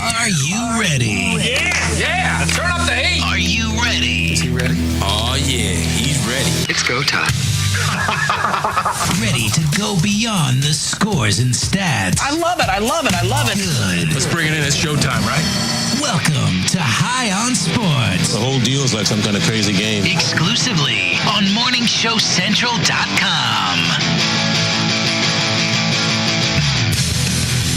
Are you ready? Yeah, turn up the heat. Are you ready? Is he ready? Oh, yeah, he's ready. It's go time. Ready to go beyond the scores and stats. I love it. Good. Let's bring it in. It's showtime, right? Welcome to High on Sports. The whole deal is like some kind of crazy game. Exclusively on MorningShowCentral.com.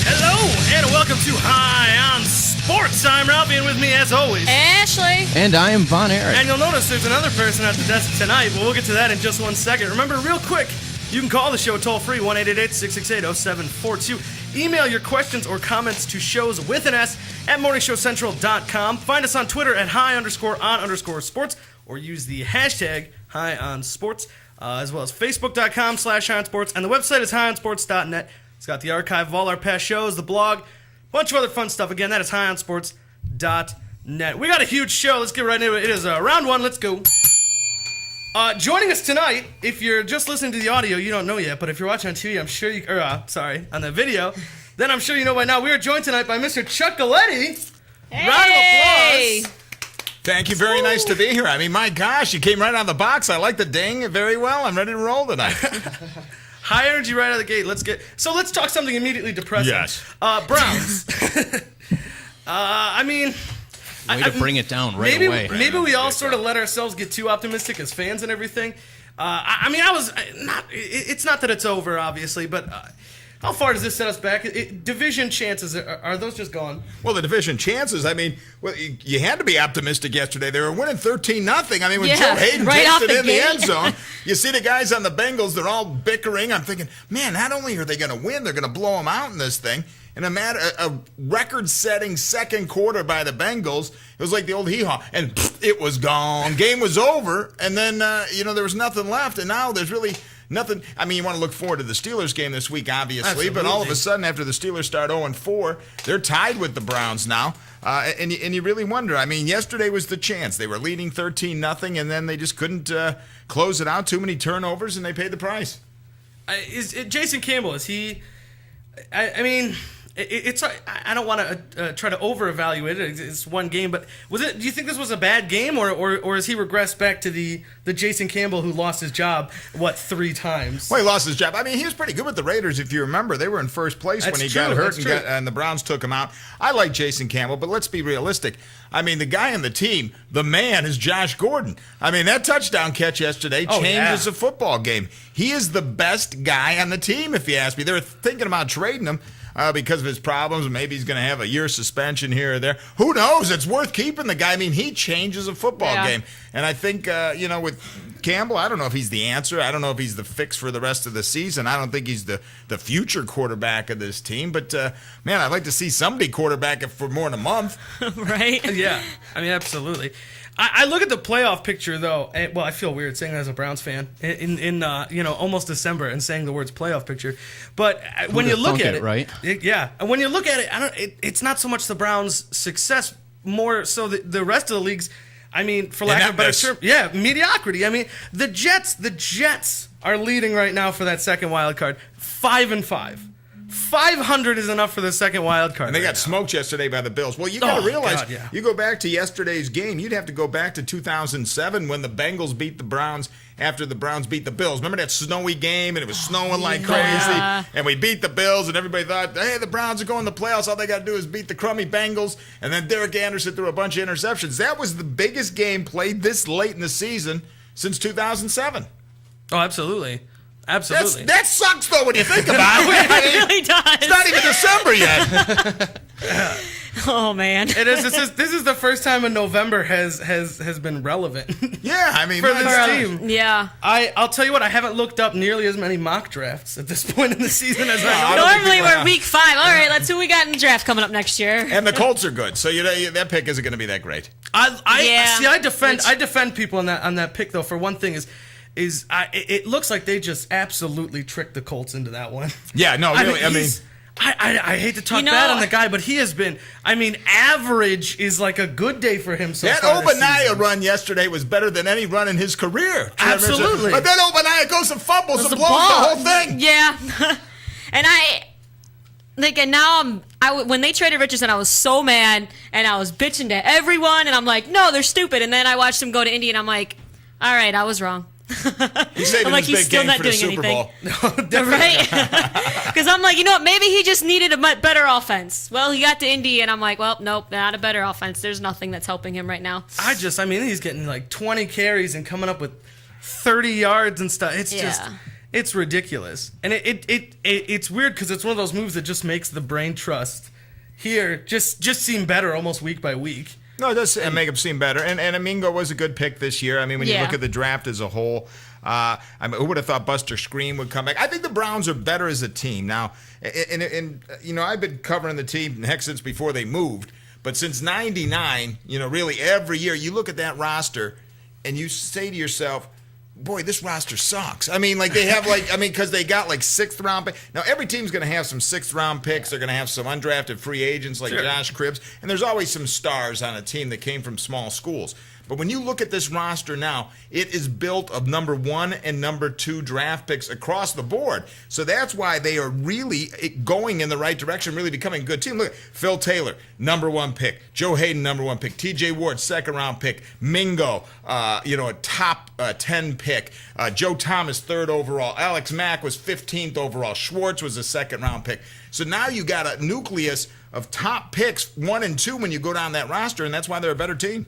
Hello, and welcome to High on Sports. I'm Ralphie, and with me, as always, Ashley. And I am Von Erich. and you'll notice there's another person at the desk tonight, but we'll get to that in just 1 second. Remember, real quick, you can call the show toll-free, 1-888-668-0742. Email your questions or comments to shows with an S at MorningShowCentral.com. Find us on Twitter at high_on_sports, or use the hashtag HighOnSports, as well as Facebook.com/HighOnSports, and the website is HighOnSports.net. It's got the archive of all our past shows, the blog, a bunch of other fun stuff. Again, that is HighOnSports.net. We got a huge show. Let's get right into it. It is round one. Let's go. Joining us tonight, if you're just listening to the audio, you don't know yet, but if you're watching on TV, I'm sure you, on the video, then I'm sure you know by now. We are joined tonight by Mr. Chuck Galeti. Hey. Round of applause. Thank you. Very nice to be here. I mean, my gosh, you came right out of the box. I like the ding very well. I'm ready to roll tonight. High energy right out of the gate. Let's talk something immediately depressing. Yes. Browns. Way to bring it down right away. Maybe we all sort of let ourselves get too optimistic as fans and everything. It's not that it's over, obviously, but how far does this set us back? Division chances, are those just gone? Well, the division chances, you had to be optimistic yesterday. They were winning 13-0. I mean, when Yeah, Joe Hayden right takes off it the in the gate. end zone, you see the guys on the Bengals, they're all bickering. I'm thinking, man, not only are they going to win, they're going to blow them out in this thing. In a record-setting second quarter by the Bengals, it was like the old hee-haw, and it was gone. Game was over, and then, there was nothing left, and now there's really nothing. I mean, you want to look forward to the Steelers game this week, obviously, Absolutely. but all of a sudden, after the Steelers start 0-4, they're tied with the Browns now, and you really wonder. I mean, yesterday was the chance. They were leading 13-0, and then they just couldn't close it out. Too many turnovers, and they paid the price. Jason Campbell, is he... I don't want to try to over-evaluate it. It's one game, but do you think this was a bad game, or has he regressed back to the Jason Campbell who lost his job, 3 times? Well, he lost his job. I mean, he was pretty good with the Raiders, if you remember. They were in first place when he got hurt, and the Browns took him out. I like Jason Campbell, but let's be realistic. I mean, the guy on the team, the man, is Josh Gordon. I mean, that touchdown catch yesterday changes a football game. He is the best guy on the team, if you ask me. They were thinking about trading him because of his problems. Maybe he's going to have a year suspension here or there. Who knows? It's worth keeping the guy. I mean, he changes a football game. And I think, with Campbell, I don't know if he's the answer. I don't know if he's the fix for the rest of the season. I don't think he's the future quarterback of this team. But, man, I'd like to see somebody quarterback it for more than a month. Right? Yeah. I mean, absolutely. I look at the playoff picture, though. Well, I feel weird saying that as a Browns fan in almost December and saying the words playoff picture. But when you look at it, right? And when you look at it, it's not so much the Browns' success, more so the rest of the league's. I mean, for lack of a better term, mediocrity. I mean, the Jets are leading right now for that second wild card, 5-5. 500 is enough for the second wild card. And they got smoked yesterday by the Bills. Well, you got to realize, you go back to yesterday's game, you'd have to go back to 2007 when the Bengals beat the Browns after the Browns beat the Bills. Remember that snowy game, and it was snowing like crazy, and we beat the Bills, and everybody thought, hey, the Browns are going to the playoffs. All they got to do is beat the crummy Bengals, and then Derek Anderson threw a bunch of interceptions. That was the biggest game played this late in the season since 2007. Oh, absolutely. Absolutely. That sucks, though, when you think about it. It really does. It's not even December yet. Oh, man. It is. This is the first time in November has been relevant. Yeah, I mean, for this team. Yeah. I'll tell you what, I haven't looked up nearly as many mock drafts at this point in the season as I know. Normally we're week 5. All right, let's see who we got in the draft coming up next year. And the Colts are good, so that pick isn't going to be that great. I defend people on that pick, though. For one thing, it looks like they just absolutely tricked the Colts into that one. Yeah, no, really. I hate to talk bad on the guy, but he has been, average is like a good day for him so that far this Obadiah season. run yesterday was better than any run in his career. Absolutely. But then Obadiah goes and fumbles and blows the whole thing. Yeah. And and now when they traded Richardson, I was so mad and I was bitching to everyone, and I'm like, no, they're stupid. And then I watched him go to Indy, and I'm like, all right, I was wrong. He saved I'm like, his he's big still game not for the doing Super anything. Bowl. Right? Because I'm like, you know what? Maybe he just needed a better offense. Well, he got to Indy, and I'm like, well, nope, not a better offense. There's nothing that's helping him right now. I mean, he's getting like 20 carries and coming up with 30 yards and stuff. It's just, it's ridiculous. And it's weird because it's one of those moves that just makes the brain trust here just seem better almost week by week. No, it does make him seem better. And Amingo was a good pick this year. I mean, when you look at the draft as a whole, I mean, who would have thought Buster Scream would come back? I think the Browns are better as a team. Now, and you know, I've been covering the team, heck, since before they moved. But since 99, you know, really every year, you look at that roster and you say to yourself, boy, this roster sucks. I mean, like they have because they got like 6th round pick. Now every team's going to have some 6th round picks. They're going to have some undrafted free agents like Josh Cribbs, and there's always some stars on a team that came from small schools. But when you look at this roster now, it is built of number 1 and number 2 draft picks across the board. So that's why they are really going in the right direction, really becoming a good team. Look, Phil Taylor, number 1 pick. Joe Hayden, number 1 pick. TJ Ward, 2nd round pick. Mingo, a top 10 pick. Joe Thomas, 3rd overall. Alex Mack was 15th overall. Schwartz was a 2nd round pick. So now you got a nucleus of top picks, 1 and 2, when you go down that roster, and that's why they're a better team.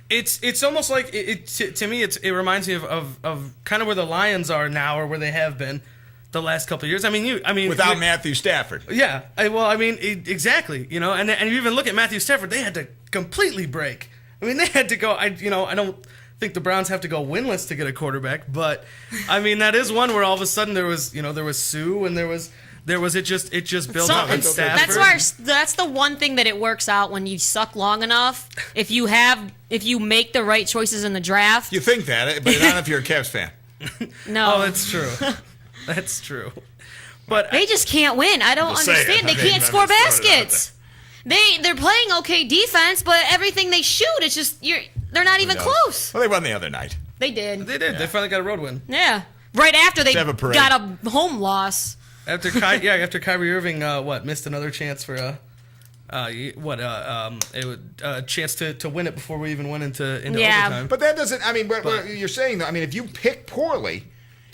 It's almost like to me it reminds me of kind of where the Lions are now, or where they have been the last couple of years. I mean without Matthew Stafford. Yeah. Exactly. You know, and you even look at Matthew Stafford, they had to completely break. I mean, they had to go. I don't think the Browns have to go winless to get a quarterback, but I mean that is one where all of a sudden there was Sue and there was it just built up in Stafford. That's the one thing that it works out when you suck long enough. If you make the right choices in the draft. You think that, but not if you're a Cavs fan. No. Oh, that's true. That's true. But they just can't win. I don't understand. They can't score baskets. They're playing okay defense, but everything they shoot, it's just they're not even close. Well, they won the other night. They did. They did. Yeah. They finally got a road win. Yeah. Right after they got a home loss. After Kyrie Irving missed another chance for a chance to win it before we even went into overtime. But that doesn't. I mean, what you're saying though. I mean, if you pick poorly,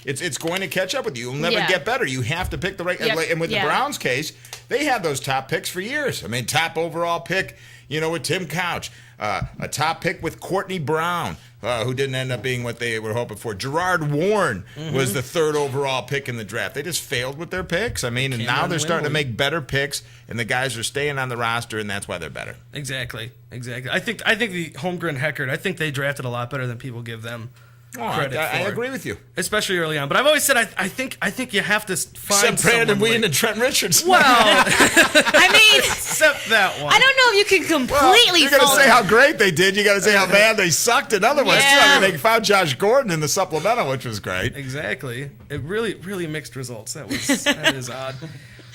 it's going to catch up with you. You'll never get better. You have to pick the right. Yep. And with the Browns case, they had those top picks for years. I mean, top overall pick, with Tim Couch, a top pick with Courtney Brown, who didn't end up being what they were hoping for. Gerard Warren was the 3rd overall pick in the draft. They just failed with their picks. I mean, and now they're starting to make better picks, and the guys are staying on the roster, and that's why they're better. Exactly. I think the Holmgren Heckard, I think they drafted a lot better than people give them credit for. I agree with you, especially early on. But I've always said I think you have to find except Brandon Whedon and Trent Richards. Well, I mean, except that one. I don't know if you can completely. You're going to say how great they did. You got to say how bad they sucked in other ones. Yeah. I mean, they found Josh Gordon in the supplemental, which was great. Exactly. It really mixed results. That is odd.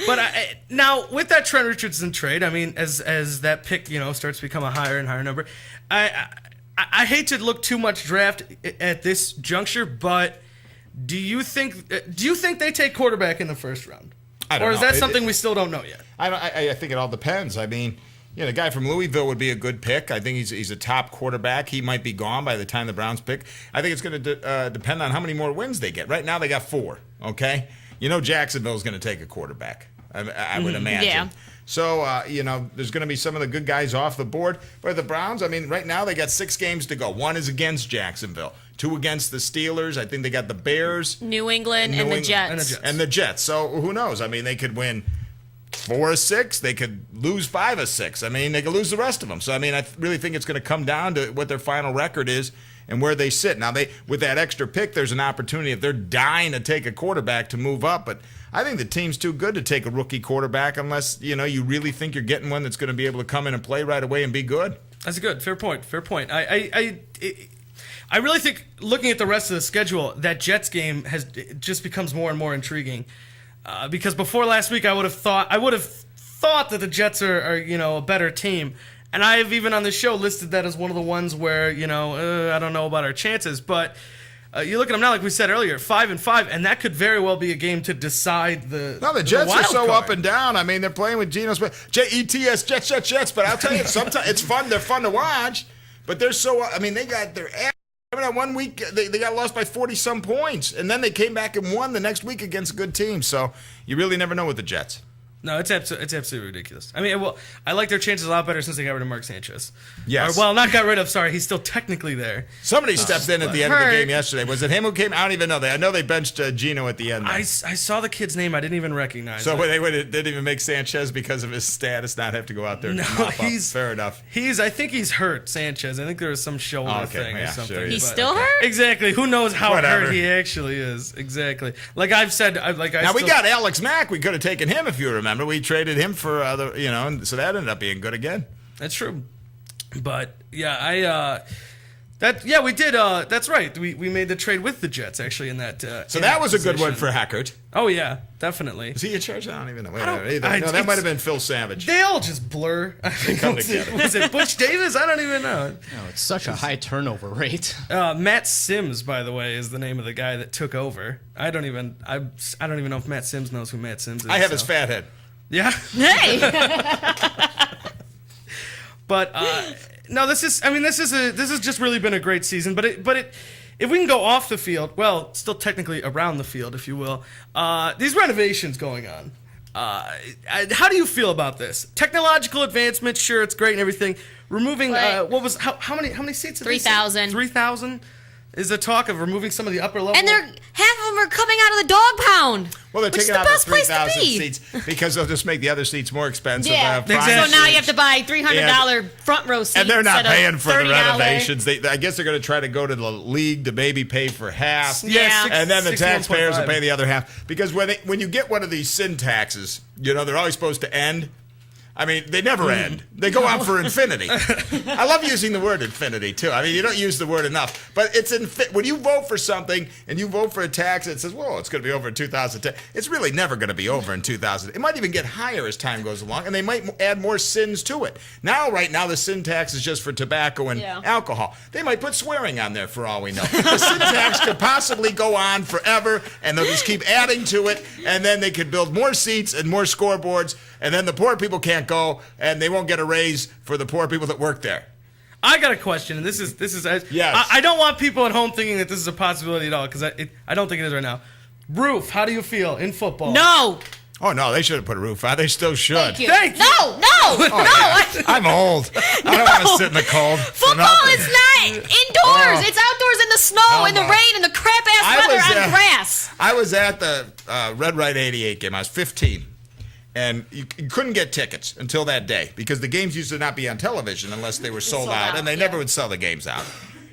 But now with that Trent Richardson trade, I mean, as that pick starts to become a higher and higher number, I hate to look too much draft at this juncture, but do you think they take quarterback in the first round? I don't know. Or is that something we still don't know yet? I think it all depends. I mean, the guy from Louisville would be a good pick. I think he's a top quarterback. He might be gone by the time the Browns pick. I think it's going to depend on how many more wins they get. Right now they got 4, okay? Jacksonville's going to take a quarterback, I would imagine. Yeah. So, there's going to be some of the good guys off the board. But the Browns, I mean, right now they got 6 games to go. 1 is against Jacksonville, 2 against the Steelers. I think they got the Bears, New England, and the Jets. So who knows? I mean, they could win 4 of 6. They could lose 5 of 6. I mean, they could lose the rest of them. So, I mean, I really think it's going to come down to what their final record is and where they sit. Now, with that extra pick, there's an opportunity if they're dying to take a quarterback to move up. But I think the team's too good to take a rookie quarterback unless, you really think you're getting one that's going to be able to come in and play right away and be good. That's good. Fair point. I really think looking at the rest of the schedule, that Jets game just becomes more and more intriguing. Because before last week, I would have thought that the Jets are a better team. And I have even on the show listed that as one of the ones where, I don't know about our chances. But You look at them now, like we said earlier, 5-5, and that could very well be a game to decide the. No, the Jets are so card. up and down. I mean, they're playing with Geno Smith, Jets, Jets. But I'll tell you, sometimes it's fun. They're fun to watch, but they're so. I mean, they got their ass. I mean, that 1 week they got lost by 40-some points, and then they came back and won the next week against a good team. So you really never know with the Jets. No, it's absolutely ridiculous. I mean, well, I like their chances a lot better since they got rid of Mark Sanchez. Yes. Or, well, not got rid of. Sorry, he's still technically there. Somebody stepped in at the end of the game yesterday. Was it him who came? I don't even know. I know they benched Geno at the end. I saw the kid's name. I didn't even recognize. So it. they didn't even make Sanchez because of his status not have to go out there. No, and mop up. he's Fair enough. I think he's hurt, Sanchez. I think there was some shoulder thing or something. Sure. He's but- still hurt? Exactly. Who knows how Whatever. hurt he actually is? Exactly. Like I've said. Now we got Alex Mack. We could have taken him if you remember. We traded him for other, and so that ended up being good again. That's true. But yeah, we did. That's right. We made the trade with the Jets actually in that. So that was a good one for Hackert. Oh yeah, definitely. Is he in charge? I don't even know. Wait, don't- either. I- No, that might have been Phil Savage. They all just blur. They come together. Was it Butch Davis? I don't even know. No, it's such a high turnover rate. Matt Sims, by the way, is the name of the guy that took over. I don't even know if Matt Sims knows who Matt Sims is. I have his fat head. Yeah. Hey. But no, this has just really been a great season. But if we can go off the field, well, still technically around the field, if you will, these renovations going on. How do you feel about this? Technological advancement, sure, it's great and everything. Removing But- how many seats? 3,000. 3,000 is the talk of removing some of the upper level. And half of them are coming out of the dog pound. Well, they're which is taking the out best the place to 3,000 be. seats because they'll just make the other seats more expensive. Yeah. prime Exactly. So now you seats. have to buy $300 front row seats. And they're not instead of paying for the $30. renovations. I guess they're going to try to go to the league to maybe pay for half. Yeah. And then the 61.5. taxpayers will pay the other half. Because when you get one of these sin taxes, they're always supposed to end. I mean, they never end. They go on for infinity. I love using the word infinity, too. I mean, you don't use the word enough. But it's when you vote for something and you vote for a tax, it says, well, it's going to be over in 2010. It's really never going to be over in 2000. It might even get higher as time goes along, and they might add more sins to it. Right now, the sin tax is just for tobacco and alcohol. They might put swearing on there for all we know. The sin tax could possibly go on forever, and they'll just keep adding to it, and then they could build more seats and more scoreboards, and then the poor people can't go, and they won't get a raise for the poor people that work there. I got a question, and this is Yes. I don't want people at home thinking that this is a possibility at all, because I don't think it is right now. Roof, how do you feel in football? No. Oh, no, they should have put a roof on. They still should. Thank you. Thank you. No. I'm old. I don't want to sit in the cold. for Football nothing. is not indoors. It's outdoors in the snow, in the no. rain, in the crap-ass weather on grass. I was at the Red Right 88 game. I was 15. And you couldn't get tickets until that day because the games used to not be on television unless they were sold out, and they never would sell the games out.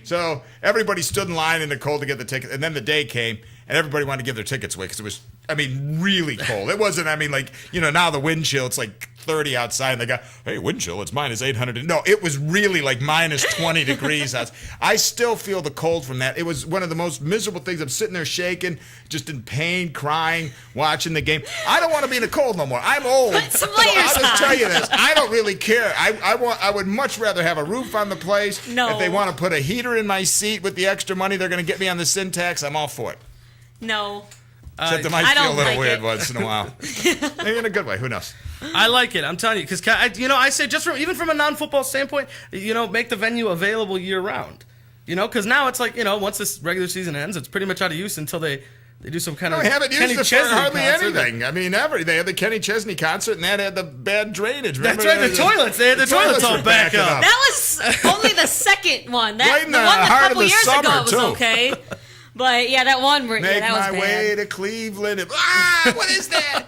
So everybody stood in line in the cold to get the ticket, and then the day came, and everybody wanted to give their tickets away because it was, really cold. It wasn't, now the wind chill, it's like 30 outside, and they go, hey, wind chill, it's minus 800. No, it was really like minus 20 degrees outside. I still feel the cold from that. It was one of the most miserable things. I'm sitting there shaking, just in pain, crying, watching the game. I don't want to be in the cold no more. I'm old. Put some So layers I'll just on. tell you this. I don't really care. I would much rather have a roof on the place. No. If they want to put a heater in my seat with the extra money they're going to get me on the sin tax, I'm all for it. No. Except it might I feel a don't little like weird it. once in a while. Maybe in a good way. Who knows? I like it. I'm telling you, because I say just even from a non-football standpoint, make the venue available year round. Because now it's like once this regular season ends, it's pretty much out of use until they do some kind of. We haven't Kenny used it for Chesney hardly concert. anything. I mean, ever. They had the Kenny Chesney concert, and that had the bad drainage. Remember? That's right. The toilets. They had the toilets all were back backing up. That was only the second one. Right in The the one a heart of couple the years summer, ago was too. okay. But yeah, that one Make that was my bad. way to Cleveland. What is that?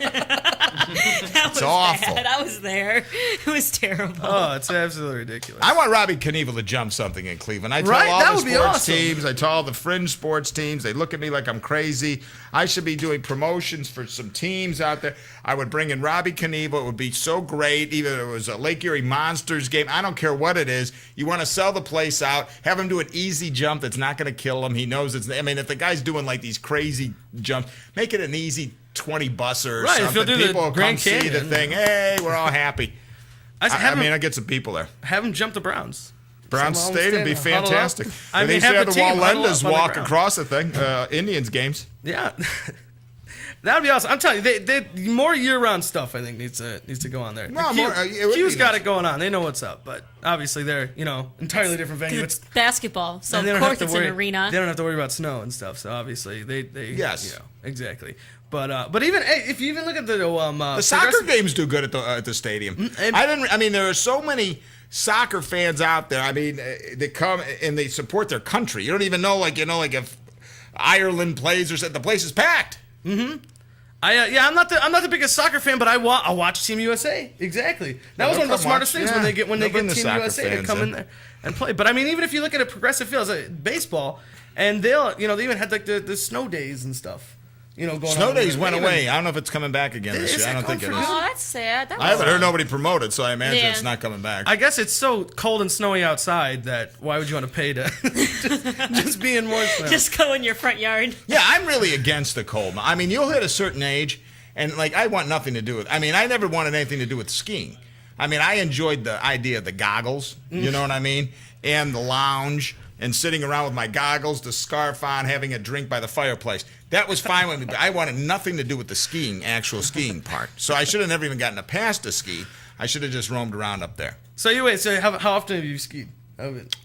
That was awful. bad. I was there. It was terrible. Oh, it's absolutely ridiculous. I want Robbie Knievel to jump something in Cleveland. I tell Right? all That the would be sports awesome. teams, I tell all the fringe sports teams, they look at me like I'm crazy. I should be doing promotions for some teams out there. I would bring in Robbie Knievel. It would be so great. Even if it was a Lake Erie Monsters game. I don't care what it is. You want to sell the place out. Have him do an easy jump that's not going to kill him. He knows it's. I mean, if the guy's doing like these crazy jumps, make it an easy 20 busser or Right, if something. you'll do the People will come Grand see the Canyon. thing. Hey, we're all happy. I I'll get some people there. have him jump the Browns. Browns Some Stadium would be huddle up. fantastic. I They mean, used to have have the the team huddle Walendas up on the walk ground. across the thing. Indians games. Yeah. That would be awesome. I'm telling you, they more year-round stuff. I think needs to go on there. No, Q, more, it would Q's be got nice. it going on. They know what's up, but obviously they're entirely different venue. It's basketball, so and of they don't have course to it's worry, an arena. They don't have to worry about snow and stuff. So obviously they Yes. exactly. But even if you even look at The soccer games do good at the stadium. And- There are so many soccer fans out there. I mean, they come and they support their country. You don't even know, like if Ireland plays or something, the place is packed. I'm not the biggest soccer fan, but I watch Team USA. Exactly. That was one of the smartest things when they get They'll bring the Team soccer USA to fans come in in. there and play. But I mean, even if you look at a progressive field, like baseball, and they even had like the snow days and stuff. Going Snow on. days went They away. even- I don't know if it's coming back again this Is year. I it don't think it going is. for Oh, that's sad. I haven't heard nobody promote it, so I imagine Yeah. it's not coming back. I guess it's so cold and snowy outside that why would you want to pay to just be in more snow? Just go in your front yard. Yeah, I'm really against the cold. I mean, you'll hit a certain age, and I want nothing to do with. I mean, I never wanted anything to do with skiing. I mean, I enjoyed the idea of the goggles. You know what I mean? And the lounge and sitting around with my goggles, the scarf on, having a drink by the fireplace. That was fine with me, but I wanted nothing to do with the actual skiing part. So I should have never even gotten a pass to ski. I should have just roamed around up there. So how often have you skied?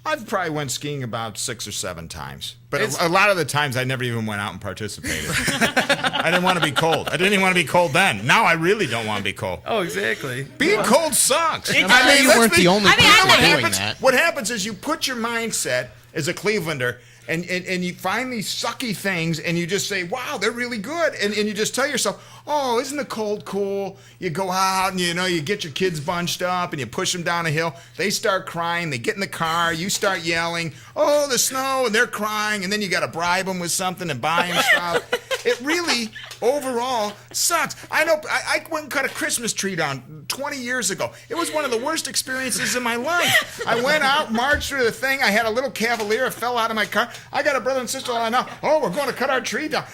I've probably went skiing about 6 or 7 times. But It's- a lot of the times I never even went out and participated. I didn't want to be cold. I didn't even want to be cold then. Now I really don't want to be cold. Oh, exactly. Being cold sucks. It I does. mean, you let's weren't the only I mean, person I doing happens, that. what happens is you put your mindset as a Clevelander and you find these sucky things and you just say, wow, they're really good. And you just tell yourself, oh, isn't the cold cool? You go out and, you get your kids bunched up and you push them down a hill. They start crying. They get in the car. You start yelling, oh, the snow, and they're crying. And then you got to bribe them with something and buy them stuff. It really, overall, sucks. I know I went and cut a Christmas tree down 20 years ago. It was one of the worst experiences in my life. I went out, marched through the thing. I had a little Cavalier. It fell out of my car. I got a brother and sister-in-law now. Oh, we're going to cut our tree down.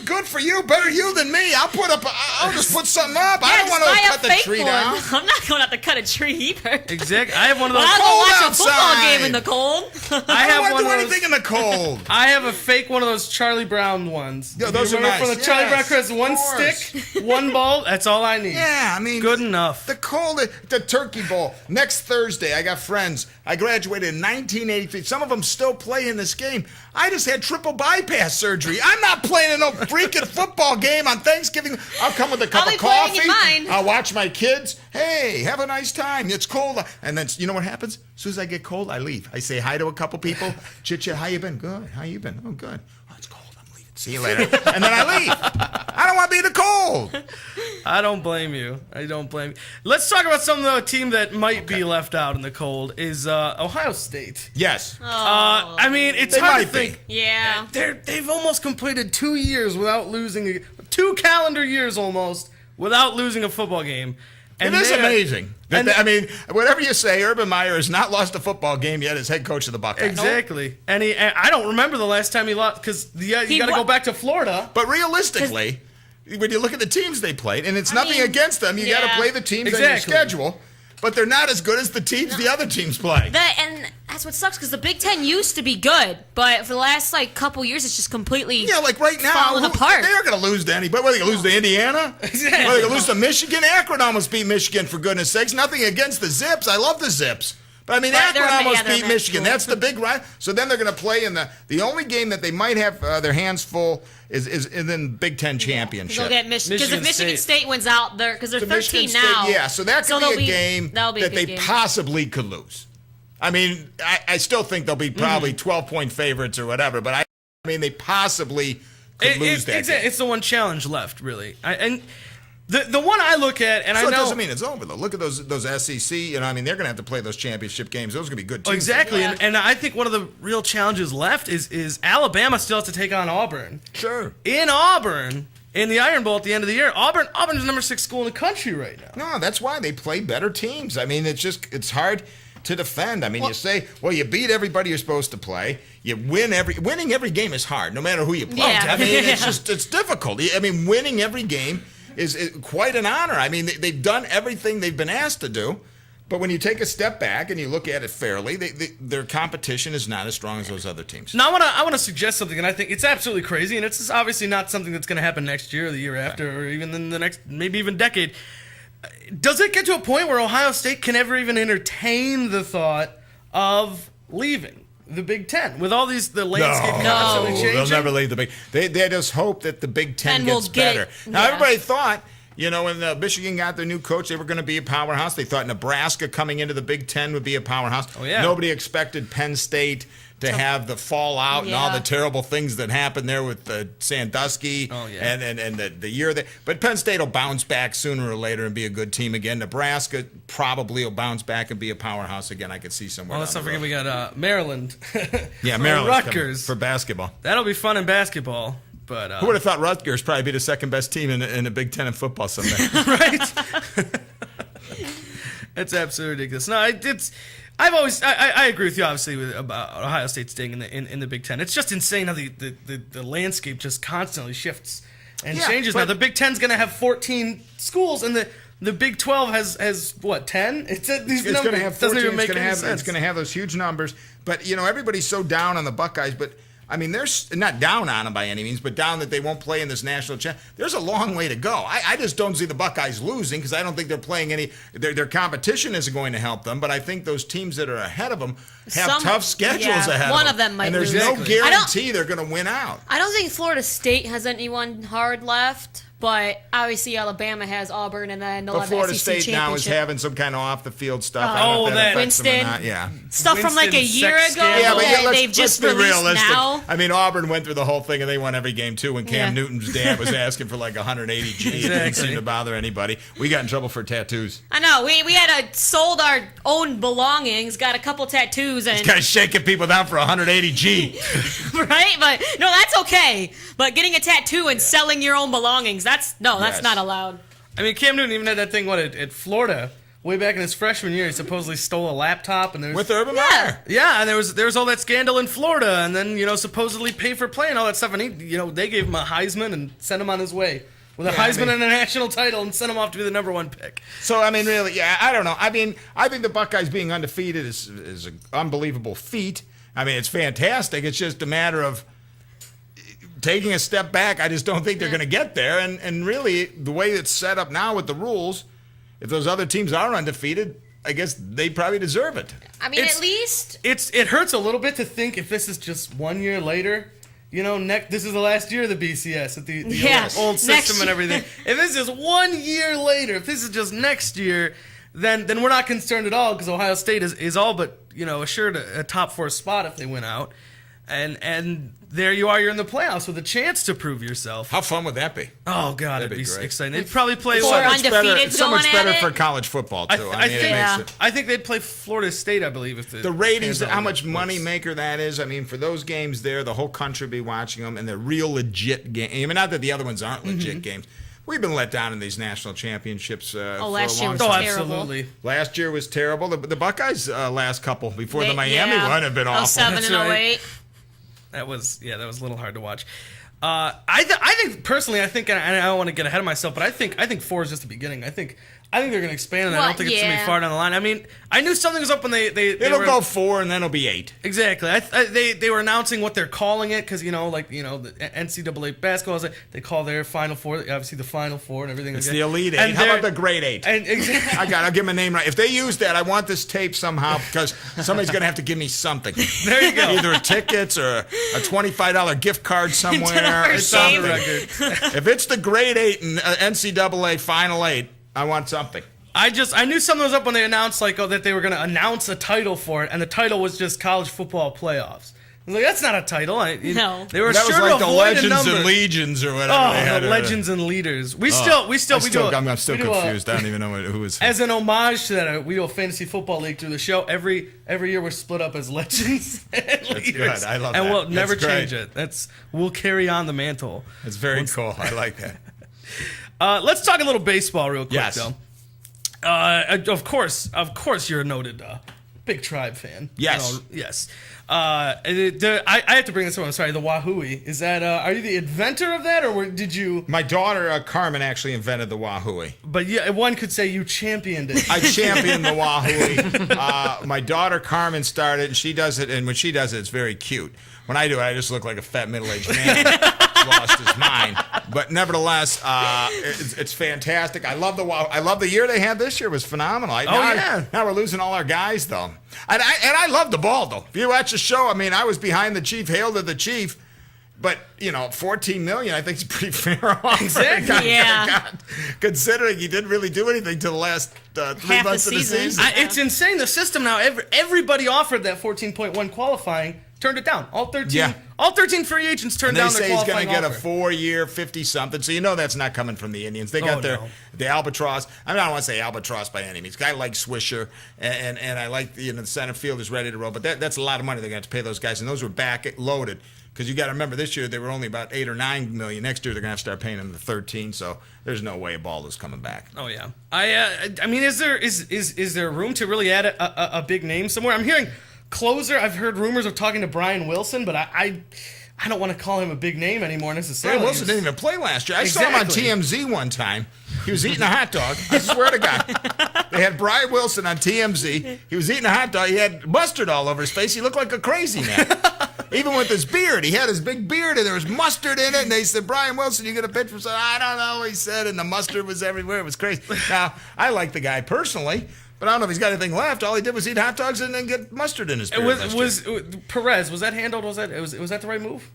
Good for you. Better you than me. I'll just put something up. I don't want to cut the tree down. I'm not going to have to cut a tree either. Exactly. I have one of those. Well, cold I'll go watch a football outside. game in the cold. I have don't one want to do of those- anything in the cold. I have a fake one of those Charlie Brown ones. Yeah, those You are remember nice. From the Charlie Yes, Brown Christmas, of one course. stick, one ball. That's all I need. Yeah, I mean, Good enough. The Turkey Bowl next Thursday. I got friends. I graduated in 1983. Some of them still play in this game. I just had triple bypass surgery. I'm not playing in no freaking football game on Thanksgiving. I'll come with a cup I'll be of coffee. playing in mine. I'll watch my kids. Hey, have a nice time. It's cold. And then you know what happens? As soon as I get cold, I leave. I say hi to a couple people. Chit chat. How you been? Good. How you been? Oh, good. Oh, it's cold. I'm leaving. See you later. And then I leave. I don't want to be in the cold. I don't blame you. Let's talk about some of the team that might be left out in the cold is Ohio State. Yes. I mean, it's They hard to might be. think. Yeah. They've almost completed 2 years without losing 2 calendar years almost without losing a football game. It is they are- amazing. and- I mean, whatever you say, Urban Meyer has not lost a football game yet as head coach of the Buckeyes. Exactly. And I don't remember the last time he lost because you got to go back to Florida. But realistically, when you look at the teams they played, and it's I nothing mean, against them, you got to yeah. play the teams on your Exactly. schedule. But they're not as good as the teams the other teams play. And that's what sucks because the Big Ten used to be good, but for the last couple years, it's just completely Yeah, like right now, falling apart. they are going to lose to anybody. What, are they going to lose to Indiana? Exactly. What, are they going to lose to Michigan? Akron almost beat Michigan, for goodness sakes. Nothing against the Zips. I love the Zips. But I mean, Right, Akron almost they're a beat mess Michigan. school. That's the big right. So then they're going to play in the only game that they might have their hands full is in the Big Ten championship. They'll get because if Michigan State wins out, because they're To 13 Michigan now. State, yeah, so that could they'll be a game that'll be a that they good game. possibly could lose. I mean, I still think they'll be probably 12-point favorites or whatever, but I mean, they possibly could lose that game. It's the one challenge left, really. And the one I look at, and So I it know doesn't mean it's over, though. Look at those SEC, I mean, they're going to have to play those championship games. Those are going to be good teams. exactly, Yeah. and I think one of the real challenges left is Alabama still has to take on Auburn. Sure. In Auburn, in the Iron Bowl at the end of the year, Auburn's the number 6 school in the country right now. No, that's why they play better teams. I mean, it's hard to defend. I mean, you say, well, you beat everybody you're supposed to play. You winning every game is hard, no matter who you play. Yeah. I mean, it's difficult. I mean, winning every game is quite an honor. I mean, they've done everything they've been asked to do. But when you take a step back and you look at it fairly, their competition is not as strong as those other teams. Now, I want to suggest something, and I think it's absolutely crazy, and it's obviously not something that's going to happen next year or the year after or even in the next, maybe even decade. Does it get to a point where Ohio State can ever even entertain the thought of leaving the Big Ten with all the landscape constantly changing? They'll never leave the Big. They just hope that the Big Ten gets better. Now, yeah. everybody thought, when Michigan got their new coach, they were going to be a powerhouse. They thought Nebraska coming into the Big Ten would be a powerhouse. Oh, yeah. Nobody expected Penn State to have the fallout and all the terrible things that happened there with Sandusky and the year that. But Penn State will bounce back sooner or later and be a good team again. Nebraska probably will bounce back and be a powerhouse again. I could see somewhere. Let's not forget we got Maryland. Maryland. Rutgers for basketball. That'll be fun in basketball. But who would have thought Rutgers probably be the second best team in the Big Ten in football someday? Right? It's absolutely ridiculous. No, I agree with you obviously about Ohio State staying in the Big Ten. It's just insane how the landscape just constantly shifts and changes. Now the Big Ten's going to have 14 schools, and the Big 12 has what, 10? It's going to have 14. Doesn't even make any sense. It's going to have those huge numbers. But everybody's so down on the Buckeyes, but. I mean, they're not down on them by any means, but down that they won't play in this national championship. There's a long way to go. I just don't see the Buckeyes losing because I don't think they're playing any. Their competition isn't going to help them, but I think those teams that are ahead of them have tough schedules ahead of them. One of them might lose. And there's no guarantee they're going to win out. I don't think Florida State has anyone hard left. But obviously Alabama has Auburn, and then they'll have the Florida SEC State now is having some kind of off-the-field stuff. That Winston. Stuff from like a year ago. They've just be released realistic. now. I mean, Auburn went through the whole thing, and they won every game, too, when Cam Newton's dad was asking for like 180 G. It didn't seem to bother anybody. We got in trouble for tattoos. I know. We had sold our own belongings, got a couple tattoos. And this guy's shaking people down for 180 G. Right? But, no, that's okay. But getting a tattoo and selling your own belongings, that's not allowed. I mean, Cam Newton even had that thing, at Florida, way back in his freshman year. He supposedly stole a laptop. And with Urban Meyer. Yeah, and there was all that scandal in Florida, and then, supposedly pay for play and all that stuff. And he, they gave him a Heisman and sent him on his way with a Heisman and a national title and sent him off to be the number one pick. So, I mean, really, I don't know. I mean, I think the Buckeyes being undefeated is an unbelievable feat. I mean, it's fantastic. It's just a matter of taking a step back. I just don't think they're going to get there. And really, the way it's set up now with the rules, if those other teams are undefeated, I guess they probably deserve it. I mean, at least it hurts a little bit to think if this is just 1 year later. This is the last year of the BCS at the old system and everything. If this is 1 year later, if this is just next year, then we're not concerned at all because Ohio State is all but assured a top 4 spot if they win out. And there you are, you're in the playoffs with a chance to prove yourself. How fun would that be? Oh, God, it'd be exciting. They'd probably play so much better for college football, too. I think they'd play Florida State, I believe. If the ratings, how much money maker that is. I mean, for those games there, the whole country would be watching them, and they're real legit games. I mean, not that the other ones aren't legit games. We've been let down in these national championships for a long time. Oh, absolutely. Last year was terrible. The Buckeyes last couple before the Miami one have been awful. 07 and 08. That was a little hard to watch. I think personally, and I don't want to get ahead of myself, but I think 4 is just the beginning. I think they're going to expand, and I don't think it's going to be far down the line. I mean, I knew something was up when it'll go 4, and then it'll be 8. Exactly. They were announcing what they're calling it because the NCAA basketball, they call their Final Four, obviously the Final Four and everything. It's the Elite 8. How about the Grade 8? And exactly. I'll give them a name right. If they use that, I want this tape somehow because somebody's going to have to give me something. There you go. Either tickets or a $25 gift card somewhere. It's on the record. If it's the Grade 8 and NCAA Final 8, I want something. I knew something was up when they announced that they were going to announce a title for it, and the title was just college football playoffs. I was like, that's not a title. No. They were that sure was like to the avoid Legends a number. and Legions or whatever. Oh, the Legends and Leaders. I'm still confused. I don't even know who is. As an homage to that, we do a fantasy football league through the show. Every year we're split up as Legends and Leaders. Good. I love that. And we'll never change it. We'll carry on the mantle. It's very cool. I like that. Let's talk a little baseball real quick, yes. though. Of course, you're a noted Big Tribe fan. Yes. Yes. I have to bring this up. I'm sorry. The Wahooey. Is that? Are you the inventor of that, or did you? My daughter Carmen actually invented the Wahooey. But yeah, one could say you championed it. I championed the Wahooey. My daughter Carmen started, and she does it. And when she does it, it's very cute. When I do it, I just look like a fat middle-aged man. Lost his mind. But nevertheless, it's fantastic. I love the year they had this year. It was phenomenal. Now we're losing all our guys, though. And I love the ball, though. If you watch the show, I mean, I was behind the Chief, hail to the Chief. But, $14 million, I think is pretty fair offer. Exactly. Yeah. Considering he didn't really do anything till the last 3 months of the season. It's insane. The system now, everybody offered that 14.1 qualifying, turned it down. All 13 free agents turned down their qualifying offer. They say he's going to get a 4-year, 50-something, so that's not coming from the Indians. They got the Albatross. I don't want to say Albatross by any means. I like Swisher, and I like the center field is ready to roll, but that's a lot of money they're going to have to pay those guys, and those were back loaded. Because you got to remember, this year they were only about 8 or 9 million. Next year they're going to have to start paying them the 13. So there's no way Baldo's coming back. Oh yeah. I mean, is there room to really add a big name somewhere? I'm hearing closer. I've heard rumors of talking to Brian Wilson, but I don't want to call him a big name anymore necessarily. Brian Wilson didn't even play last year. I saw him on TMZ one time. He was eating a hot dog. I swear to God. They had Brian Wilson on TMZ. He was eating a hot dog. He had mustard all over his face. He looked like a crazy man. Even with his beard. He had his big beard, and there was mustard in it. And they said, Brian Wilson, you get a pitch from something? I don't know, he said. And the mustard was everywhere. It was crazy. Now, I like the guy personally, but I don't know if he's got anything left. All he did was eat hot dogs and then get mustard in his beard. Was Perez, was that handled? Was that the right move?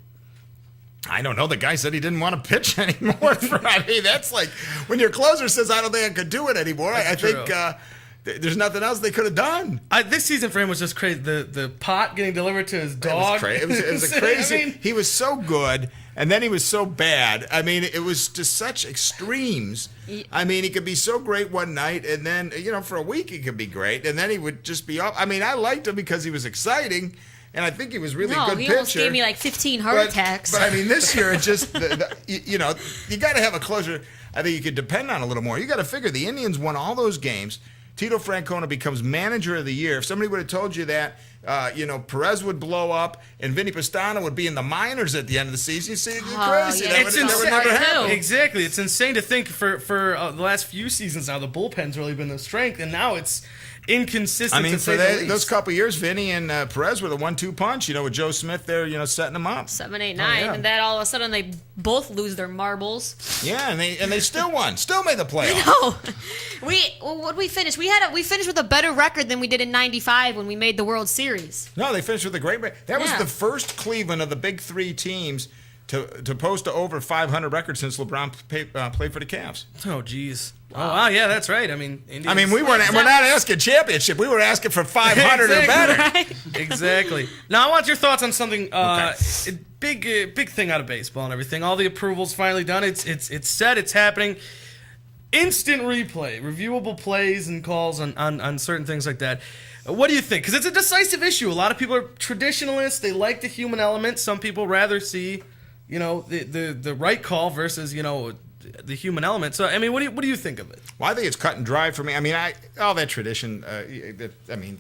I don't know. The guy said he didn't want to pitch anymore. That's like when your closer says, I don't think I could do it anymore. I think there's nothing else they could have done. This season for him was just crazy. The pot getting delivered to his dog. It was crazy. He was so good, and then he was so bad. I mean, it was just such extremes. I mean, he could be so great one night, and then, for a week he could be great, and then he would just be off. I mean, I liked him because he was exciting. And I think he was really good pitcher. He almost gave me like 15 heart attacks. But I mean, this year it just, you got to have a closer. I think you could depend on a little more. You got to figure the Indians won all those games. Tito Francona becomes manager of the year. If somebody would have told you that, Perez would blow up and Vinny Pastana would be in the minors at the end of the season, you say you're crazy. Yeah, that would never happen. Exactly. It's insane to think for the last few seasons now, the bullpen's really been the strength, and now it's inconsistent. I mean, for those couple years, Vinny and Perez were the 1-2 punch. With Joe Smith there, setting them up. 7, 8, 9, and then all of a sudden they both lose their marbles. Yeah, and they still won, still made the playoffs. No, what we finished? We finished with a better record than we did in '95 when we made the World Series. No, they finished with a great record. That was the first Cleveland of the big three teams to post to over 500 record since LeBron played for the Cavs. Oh, geez. Oh, wow, yeah, that's right. I mean, we're not asking championship. We were asking for 500 or better. Right? Exactly. Now, I want your thoughts on something, big thing out of baseball and everything. All the approvals finally done. It's set. It's happening. Instant replay, reviewable plays and calls on certain things like that. What do you think? Because it's a decisive issue. A lot of people are traditionalists. They like the human element. Some people rather see, the right call versus, the human element. So, I mean, what do you think of it? Well, I think it's cut and dry for me. I mean, all that tradition,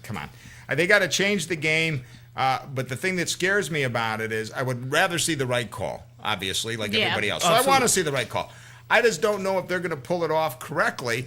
come on. They got to change the game, but the thing that scares me about it is I would rather see the right call, obviously, like everybody else. So I want to see the right call. I just don't know if they're going to pull it off correctly.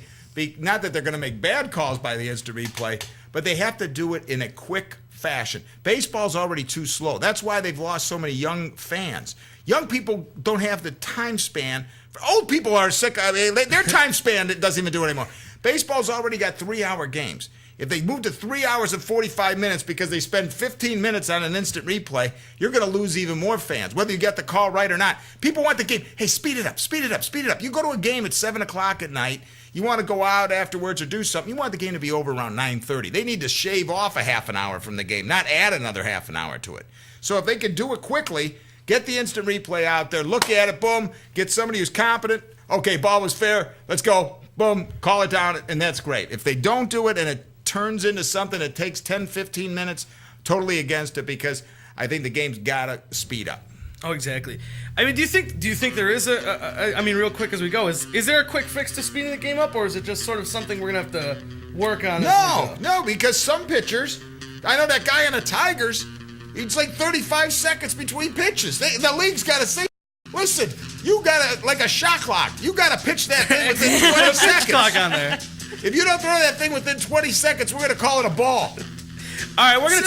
Not that they're going to make bad calls by the instant replay, but they have to do it in a quick fashion. Baseball's already too slow. That's why they've lost so many young fans. Young people don't have the time span. Old people are sick. I mean, their time span doesn't even do it anymore. Baseball's already got 3-hour games. If they move to 3 hours and 45 minutes because they spend 15 minutes on an instant replay, you're going to lose even more fans, whether you get the call right or not. People want the game. Hey, speed it up, speed it up, speed it up. You go to a game at 7 o'clock at night. You want to go out afterwards or do something. You want the game to be over around 9:30. They need to shave off a half an hour from the game, not add another half an hour to it. So if they can do it quickly, get the instant replay out there, look at it, boom, get somebody who's competent. Okay, ball was fair. Let's go. Boom, call it down, and that's great. If they don't do it and it turns into something that takes 10, 15 minutes, totally against it because I think the game's got to speed up. Oh, exactly. I mean, do you think there is I mean, real quick as we go, is there a quick fix to speeding the game up, or is it just sort of something we're going to have to work on? No, because some pitchers I know that guy in the Tigers, it's like 35 seconds between pitches. The league's got to say, listen, you got to, like a shot clock, you got to pitch that thing within 20 seconds. Clock on there. If you don't throw that thing within 20 seconds, we're going to call it a ball. All right, we're going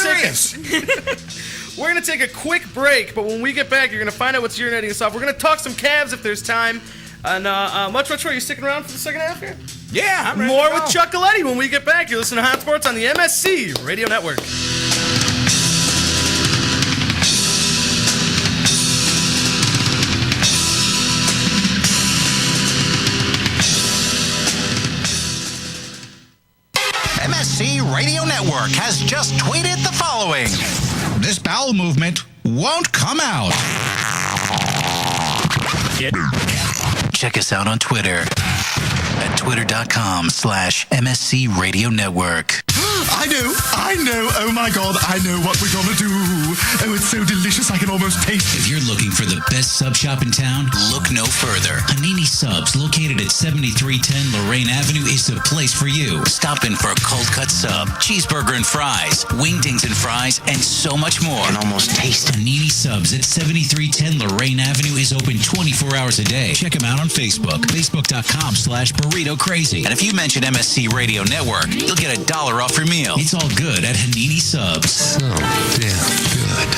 to take a quick break, but when we get back, you're going to find out what's urinating us off. We're going to talk some Cavs if there's time. And much more. Are you sticking around for the second half here? Yeah, I'm ready More to go. with Chuck Galeti when we get back. You're listening to Hot Sports on the MSC Radio Network. MSC Radio Network has just tweeted the following. This bowel movement won't come out. Check us out on Twitter at twitter.com/MSC Radio Network. I know. Oh my God, I know what we're gonna do. Oh, it's so delicious, I can almost taste it. If you're looking for the best sub shop in town, look no further. Hanini Subs, located at 7310 Lorraine Avenue, is the place for you. Stop in for a cold cut sub, cheeseburger and fries, wingdings and fries, and so much more. And almost taste Hanini Subs at 7310 Lorraine Avenue is open 24 hours a day. Check them out on Facebook, facebook.com/burrito crazy. And if you mention MSC Radio Network, you'll get $1 off your meal. It's all good at Hanini Subs. So damn good.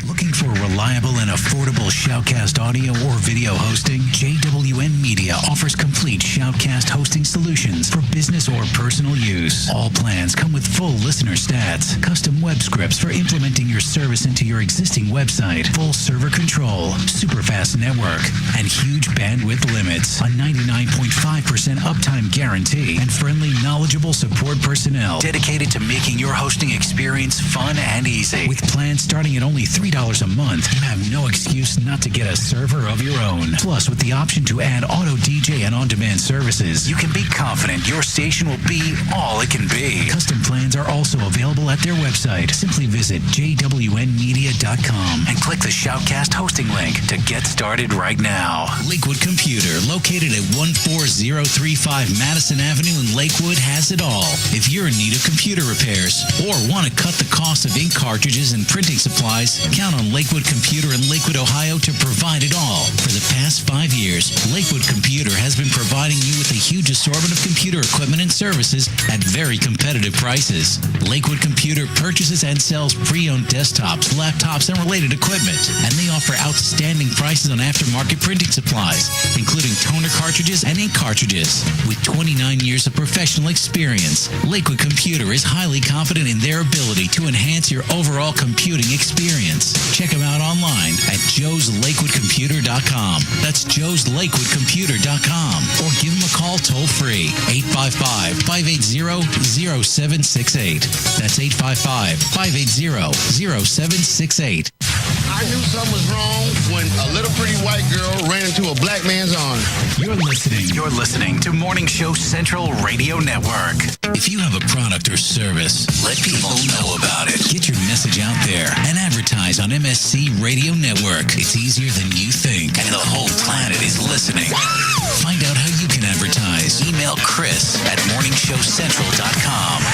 Looking for reliable and affordable Shoutcast audio or video hosting? JWN Media offers complete Shoutcast hosting solutions for business or personal use. All plans come with full listener stats, custom web scripts for implementing your service into your existing website, full server control, super fast network, and huge bandwidth limits, a 99.5% uptime guarantee, and friendly, knowledgeable support personnel dedicated to making your hosting experience fun and easy. With plans starting at only $3 a month, you have no excuse not to get a server of your own. Plus, with the option to add auto DJ and on-demand services, you can be confident your station will be all it can be. Custom plans are also available at their website. Simply visit jwnmedia.com and click the Shoutcast hosting link to get started right now. Lakewood Computer, located at 14035 Madison Avenue in Lakewood, has it all. If you're in need of computer repairs or want to cut the cost of ink cartridges and printing supplies, count on Lakewood Computer in Lakewood, Ohio to provide it all. For the past 5 years, Lakewood Computer has been providing you with a huge assortment of computer equipment and services at very competitive prices. Lakewood Computer purchases and sells pre-owned desktops, laptops, and related equipment. And they offer outstanding prices on aftermarket printing supplies, including toner cartridges and ink cartridges. With 29 years of professional experience, Lakewood Computer is highly confident in their ability to enhance your overall computing experience. Check them out online at joeslakewoodcomputer.com. That's joeslakewoodcomputer.com. Or give them a call toll-free, 855-580-0768. That's 855-580-0768. I knew something was wrong when a little pretty white girl ran into a black man's arms. You're listening to Morning Show Central Radio Network. If you have a product or service, let people know about it. Get your message out there and advertise on MSC Radio Network. It's easier than you think, and the whole planet is listening. Find out how you can advertise. Email Chris at morningshowcentral.com.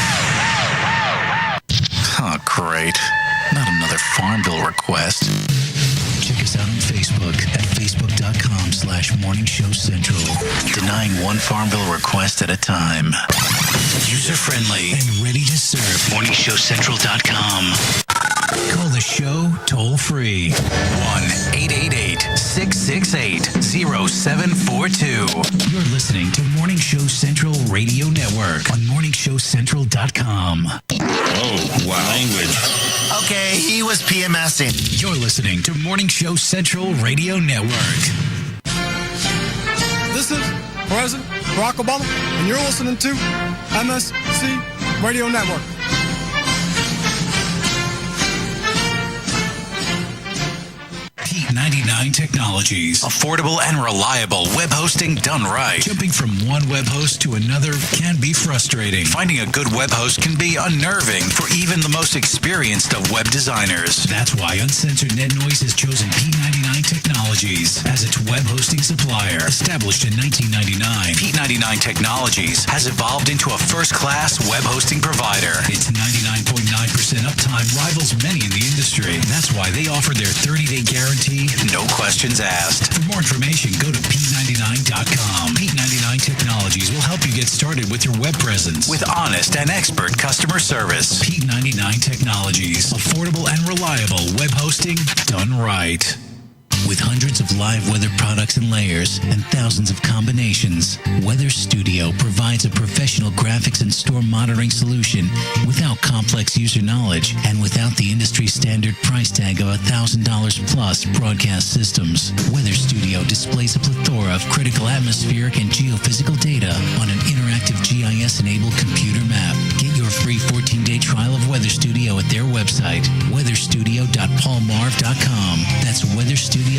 Oh, great. Not another farm bill request. Check us out on Facebook at facebook.com/morningshowcentral. Denying one farm bill request at a time. User-friendly and ready to serve. morningshowcentral.com. Call the show toll-free. 1-888-668-0742. You're listening to Morning Show Central Radio Network on morningshowcentral.com. Oh, wow. Language. Okay, he was PMSing. You're listening to Morning Show Central Radio Network. This is President Barack Obama, and you're listening to MSC Radio Network. Heat 99 Technologies. Affordable and reliable web hosting done right. Jumping from one web host to another can be frustrating. Finding a good web host can be unnerving for even the most experienced of web designers. That's why Uncensored Net Noise has chosen P99 Technologies as its web hosting supplier. Established in 1999, P99 Technologies has evolved into a first-class web hosting provider. Its 99.9% time rivals many in the industry. That's why they offer their 30-day guarantee, no questions asked. For more information, go to P99.com. P99 Technologies will help you get started with your web presence with honest and expert customer service. P99 Technologies, affordable and reliable web hosting done right. With hundreds of live weather products and layers and thousands of combinations, Weather Studio provides a professional graphics and storm monitoring solution without complex user knowledge and without the industry standard price tag of $1,000 plus broadcast systems. Weather Studio displays a plethora of critical atmospheric and geophysical data on an interactive GIS-enabled computer map. Get your free 14-day trial of Weather Studio at their website, weatherstudio.paulmarv.com. That's weatherstudio.paulmarv.com.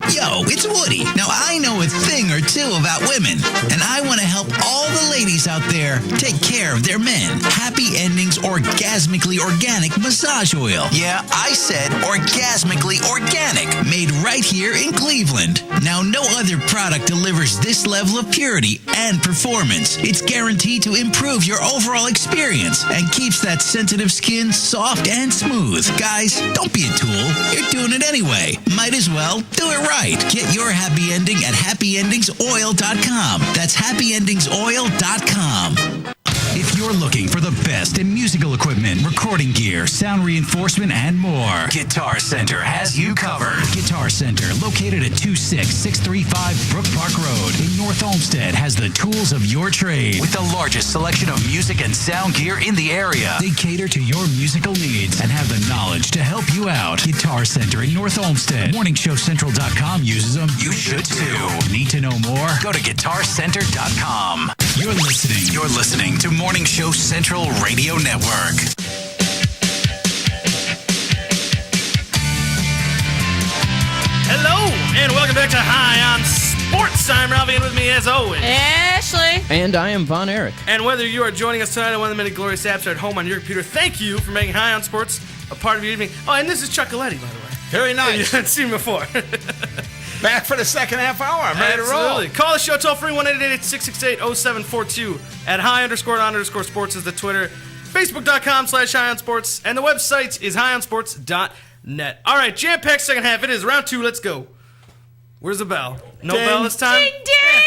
Yo, it's Woody. Now, I know a thing or two about women, and I want to help all the ladies out there take care of their men. Happy Endings Orgasmically Organic Massage Oil. Yeah, I said orgasmically organic, made right here in Cleveland. Now, no other product delivers this level of purity and performance. It's guaranteed to improve your overall experience and keeps that sensitive skin soft and smooth. Guys, don't be a tool. You're doing it anyway. Might as well do it right. Get your happy ending at happyendingsoil.com. That's happyendingsoil.com. If you're looking for the best in musical equipment, recording gear, sound reinforcement, and more, Guitar Center has you covered. Guitar Center, located at 26635 Brook Park Road in North Olmsted, has the tools of your trade with the largest selection of music and sound gear in the area. They cater to your musical needs and have the knowledge to help you out. Guitar Center in North Olmsted. MorningShowCentral.com uses them. You should too. Need to know more? Go to GuitarCenter.com. You're listening to Morning Show Central Radio Network. Hello, and welcome back to High on Sports. I'm Ralphie, and with me, as always, Ashley. And I am Von Erich. And whether you are joining us tonight on one of the many glorious apps or at home on your computer, thank you for making High on Sports a part of your evening. Oh, and this is Chuck Galeti, by the way. Very nice. You haven't seen him before. Back for the second half hour. I'm ready to roll. Call the show toll free 1-888-668-0742 at high_on_sports is the Twitter. Facebook.com/high-on-sports. And the website is high-on-sports.net. All right, jam-packed second half. It is round 2. Let's go. Where's the bell? No ding. Bell this time? Ding, ding!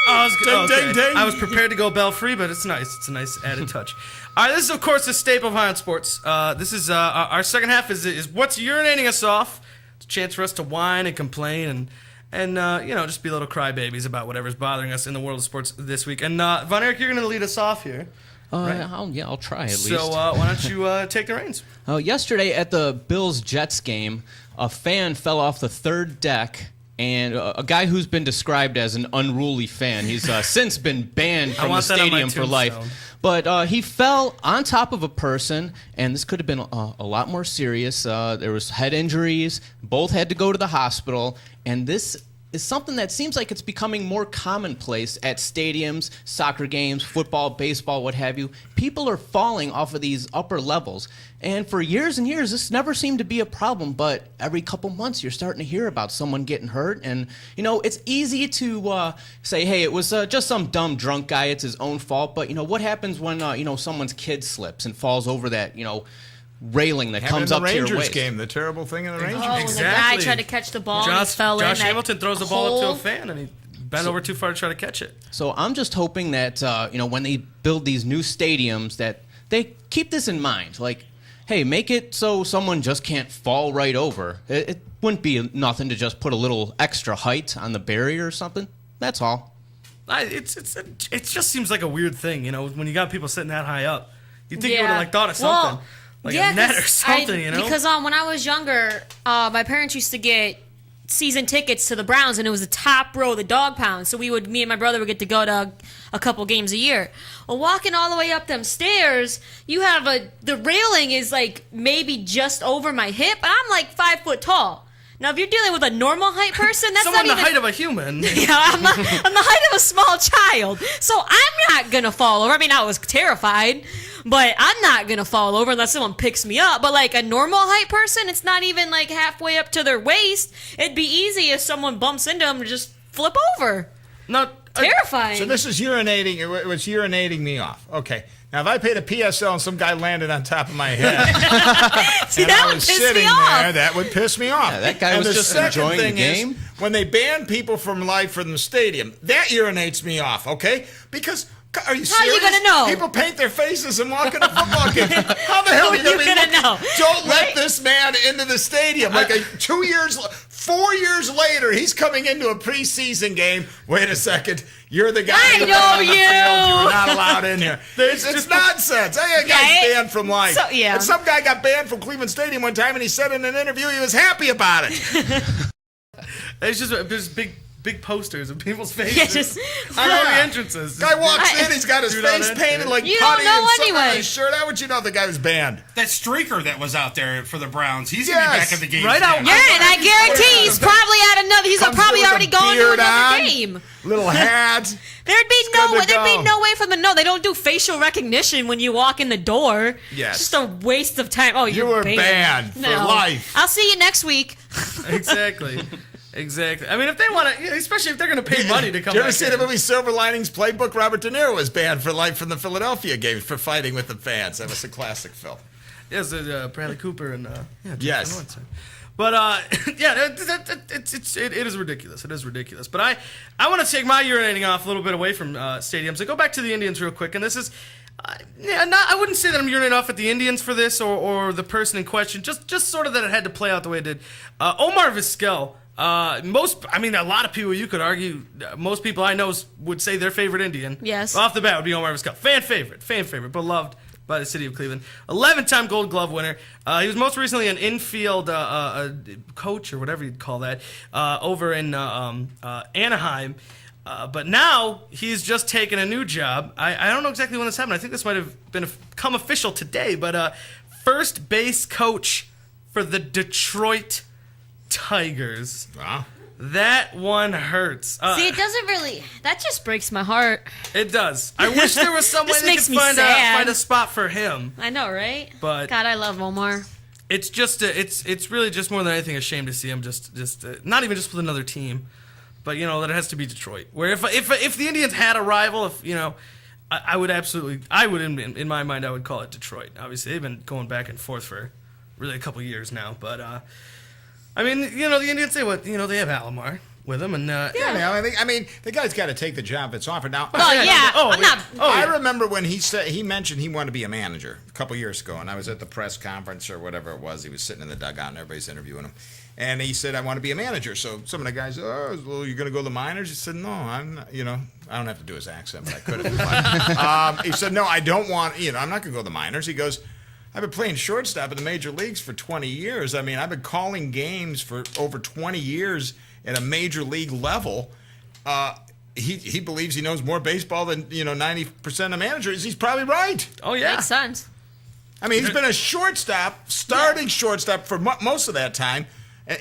Oh, okay. Ding, ding. I was prepared to go bell free, but it's nice. It's a nice added touch. All right, this is, of course, the staple of High on Sports. This is our second half is what's urinating us off. It's a chance for us to whine and complain and just be little crybabies about whatever's bothering us in the world of sports this week. And Von Erich, you're going to lead us off here. Right? I'll try at least. So why don't you take the reins? Yesterday at the Bills-Jets game, a fan fell off the third deck, and a guy who's been described as an unruly fan. He's since been banned from the stadium for life. But he fell on top of a person, and this could have been a lot more serious. There was head injuries. Both had to go to the hospital, and this is something that seems like it's becoming more commonplace at stadiums, soccer games, football, baseball, what have you. People are falling off of these upper levels. And for years and years, this never seemed to be a problem, but every couple months you're starting to hear about someone getting hurt. And, it's easy to say, hey, it was just some dumb drunk guy, it's his own fault. But, what happens when, someone's kid slips and falls over that, railing that comes up to your waist? The Rangers game, the terrible thing in the Rangers game. Exactly. The guy tried to catch the ball and he fell in. Josh Hamilton throws the ball up to a fan and he bent over too far to try to catch it. So I'm just hoping that, when they build these new stadiums, that they keep this in mind. Like, hey, make it so someone just can't fall right over. It wouldn't be nothing to just put a little extra height on the barrier or something. That's all. It just seems like a weird thing, when you got people sitting that high up. You'd think you would have thought of something. Well, a net or something, Because when I was younger, my parents used to get season tickets to the Browns, and it was the top row, the dog pound. So me and my brother would get to go to a couple games a year. Well, walking all the way up them stairs, you have the railing is like maybe just over my hip, and I'm like 5 foot tall. Now, if you're dealing with a normal height person, that's someone not even... the height of a human. Yeah, I'm the height of a small child. So I'm not going to fall over. I mean, I was terrified, but I'm not going to fall over unless someone picks me up. But like a normal height person, it's not even like halfway up to their waist. It'd be easy if someone bumps into them to just flip over. No, terrifying. So this is urinating. It was urinating me off. Okay. Now, if I paid a PSL and some guy landed on top of my head, See, and that I would was piss sitting me off. there, that would piss me off. Yeah, that guy and was the just second enjoying the thing game. Is, when they ban people from life from the stadium, that irritates me off, okay? Because, are you serious? How are you gonna know? People paint their faces and walk in a football game. How the hell are you gonna know? Don't let this man into the stadium. Like 4 years later, he's coming into a preseason game. Wait a second. You're the guy I who know got on the you. field. You were not allowed in here. It's nonsense. I got guys banned from life. So, yeah. And some guy got banned from Cleveland Stadium one time, and he said in an interview he was happy about it. It's just there's big posters of people's faces Yeah, just on all the entrances. Guy walks in, he's got his face painted like You putty don't know and something on anyway. his shirt. How would you know the guy was banned? That streaker that was out there for the Browns, he's going to be back at the game. Right out. Yeah, and I guarantee he's probably at another. He's Comes probably in with already a gone to beard another on, game. Little hat. There'd be good no way. to There'd be go. no way for them to know. They don't do facial recognition when you walk in the door. Yes. It's just a waste of time. Oh, You you're were banned for life. I'll see you next week. Exactly. I mean, if they want to, especially if they're going to pay money to come. Did you ever back see in. the movie Silver Linings Playbook? Robert De Niro was banned for life from the Philadelphia games for fighting with the fans. That was a classic film. Yes, Bradley Cooper and Yes. Jennifer Lawrence. But it is ridiculous. It is ridiculous. But I want to take my urinating off a little bit away from stadiums. I go back to the Indians real quick, and this is. I wouldn't say that I'm urinating off at the Indians for this or the person in question. Just sort of that it had to play out the way it did. Omar Vizquel. A lot of people, you could argue, most people I know would say their favorite Indian. Yes. Off the bat would be Omar Vizquel. Fan favorite, beloved by the city of Cleveland. 11-time Gold Glove winner. He was most recently an infield coach or whatever you'd call that over in Anaheim. But now he's just taken a new job. I don't know exactly when this happened. I think this might have become official today. But first base coach for the Detroit Tigers. Wow. That one hurts. See, it doesn't really. That just breaks my heart. It does. I wish there was some way This they makes could me sad. find a spot for him. I know, right? But God, I love Omar. it's just it's really just more than anything a shame to see him just not even just with another team, but that it has to be Detroit. Where if the Indians had a rival, I would in my mind I would call it Detroit. Obviously they've been going back and forth for really a couple years now, but the Indians say what they have Alomar with them, and I mean, the guy's got to take the job that's offered. Now, I remember when he mentioned he wanted to be a manager a couple years ago, and I was at the press conference or whatever it was. He was sitting in the dugout, and everybody's interviewing him, and he said, "I want to be a manager." So some of the guys, "Oh, well, you're going to go to the minors?" He said, "No, I'm not, I don't have to do his accent, but I could have." He said, "No, I don't want. I'm not going to go to the minors." He goes, I've been playing shortstop in the major leagues for 20 years. I mean, I've been calling games for over 20 years at a major league level. He believes he knows more baseball than 90% of managers. He's probably right. Oh yeah, makes sense. I mean, he's been a starting shortstop for most of that time.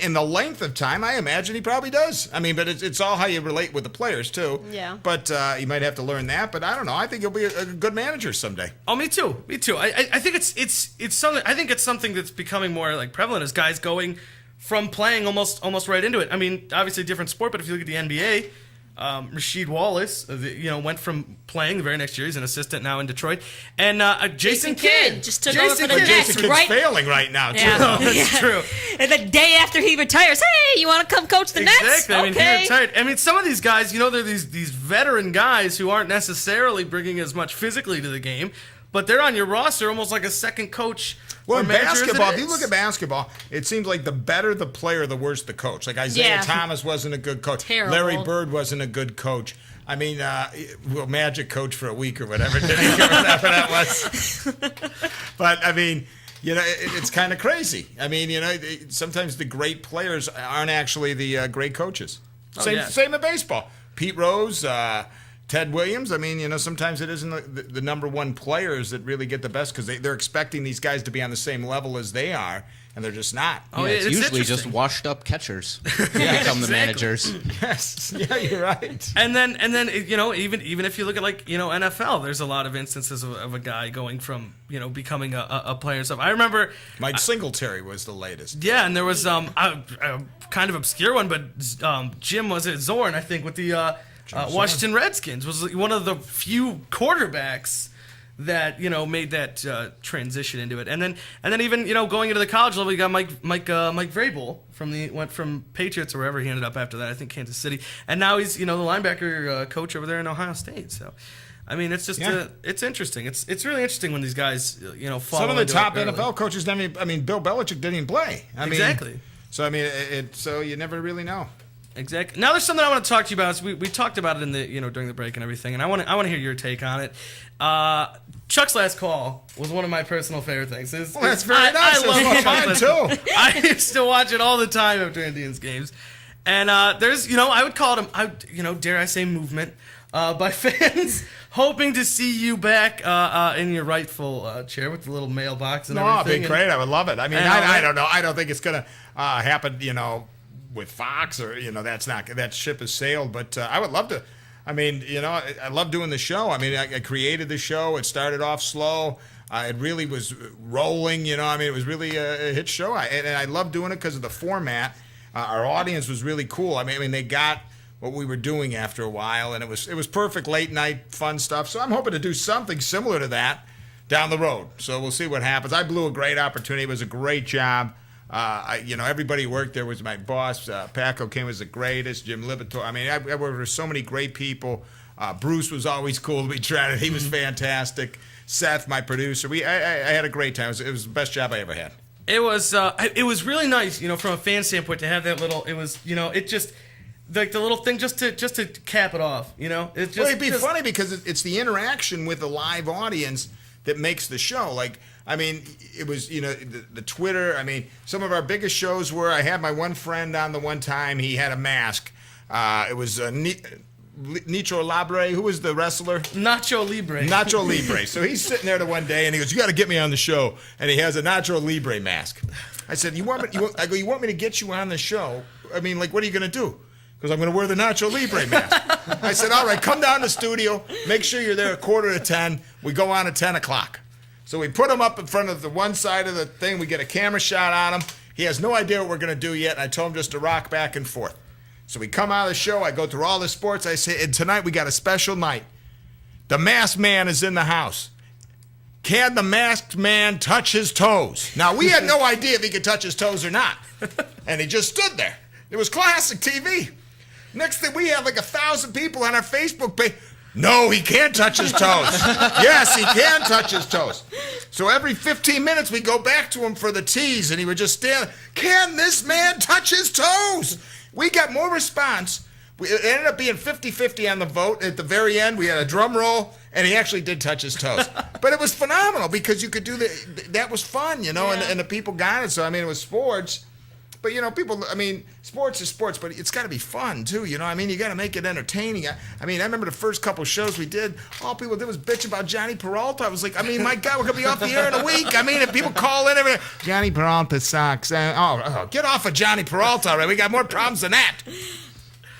In the length of time, I imagine he probably does. I mean, but it's all how you relate with the players too. Yeah. But you might have to learn that. But I don't know. I think he'll be a good manager someday. Oh, me too. I think it's something. I think it's something that's becoming more like prevalent as guys going from playing almost right into it. I mean, obviously different sport, but if you look at the NBA, Rasheed Wallace, went from playing the very next year. He's an assistant now in Detroit, and Jason Kidd just took over for the Nets. Jason Kidd's right? failing right now too. Yeah. That's true. And the day after he retires, hey, you want to come coach the Nets? Exactly. I mean, Okay. he retired. I mean, some of these guys, they're these veteran guys who aren't necessarily bringing as much physically to the game, but they're on your roster almost like a second coach. Well, or in manager as it basketball, if is. you look at basketball, it seems like the better the player, the worse the coach. Like Isaiah Thomas wasn't a good coach. Terrible. Larry Bird wasn't a good coach. I mean, Magic coach for a week or whatever, whatever that was. But, I mean, it's kind of crazy. I mean, sometimes the great players aren't actually the great coaches. Same in baseball. Pete Rose, Ted Williams, I mean, sometimes it isn't the number one players that really get the best because they're expecting these guys to be on the same level as they are, and they're just not. Oh, yeah, it's usually just washed-up catchers become the managers. Yes, yeah, you're right. And then even if you look at NFL, there's a lot of instances of a guy going from becoming a player and stuff. I remember Mike Singletary was the latest. Yeah, and there was a kind of obscure one, but Jim Zorn, I think, with the Washington Redskins was one of the few quarterbacks that made that transition into it. And then even going into the college level, you got Mike Vrabel went from Patriots or wherever he ended up after that. I think Kansas City, and now he's the linebacker coach over there in Ohio State. So. I mean, it's just it's interesting. It's really interesting when these guys, follow. Some of the top NFL coaches, Bill Belichick didn't even play. Exactly. So so you never really know. Exactly. Now there's something I want to talk to you about. We talked about it in the during the break and everything, and I want to hear your take on it. Chuck's last call was one of my personal favorite things. That's very nice. I love mine too. I used to watch it all the time after Indians games, and there's I would call them dare I say movement by fans. Hoping to see you back in your rightful chair with the little mailbox and everything. It'd be great. I would love it. I mean, I don't know. I don't think it's going to happen, with Fox or, that ship has sailed. But I would love to. I mean, I love doing the show. I mean, I created the show. It started off slow. It really was rolling, it was really a hit show. And I love doing it because of the format. Our audience was really cool. I mean, they got what we were doing after a while, and it was perfect late night fun stuff. So I'm hoping to do something similar to that down the road. So we'll see what happens. I blew a great opportunity. It was a great job. Everybody who worked there was my boss. Paco King was the greatest. Jim Libator. I mean, I worked with so many great people. Bruce was always cool to be treated. He was fantastic. Seth, my producer. I had a great time. It was the best job I ever had. It was really nice, from a fan standpoint to have that little. It was, it just. Like the little thing just to cap it off, It's just, it'd be funny because it's the interaction with the live audience that makes the show. Like, I mean, it was, the Twitter. I mean, some of our biggest shows were, I had my one friend on the one time. He had a mask. It was Nacho Libre. Who was the wrestler? Nacho Libre. Nacho Libre. So he's sitting there the one day and he goes, "You got to get me on the show." And he has a Nacho Libre mask. I said, "You want me to get you on the show? I mean, like, what are you going to do?" Because I'm going to wear the Nacho Libre mask. I said, all right, come down to the studio. Make sure you're there at 9:45. We go on at 10 o'clock. So we put him up in front of the one side of the thing. We get a camera shot on him. He has no idea what we're going to do yet. And I told him just to rock back and forth. So we come out of the show. I go through all the sports. I say, and tonight we got a special night. The masked man is in the house. Can the masked man touch his toes? Now, we had no idea if he could touch his toes or not. And he just stood there. It was classic TV. Next thing, we have like 1,000 people on our Facebook page. No, he can't touch his toes. Yes, he can touch his toes. So every 15 minutes, we go back to him for the tease, and he would just stand. Can this man touch his toes? We got more response. It ended up being 50-50 on the vote. At the very end, we had a drum roll, and he actually did touch his toes. But it was phenomenal because you could do that was fun, and the people got it. So, I mean, it was sports. But, people, I mean, sports is sports, but it's got to be fun, too, I mean, you got to make it entertaining. I mean, I remember the first couple shows we did, all people did was bitch about Johnny Peralta. I was like, I mean, my God, we're going to be off the air in a week. I mean, if people call in, Johnny Peralta sucks. Get off of Johnny Peralta already. We got more problems than that.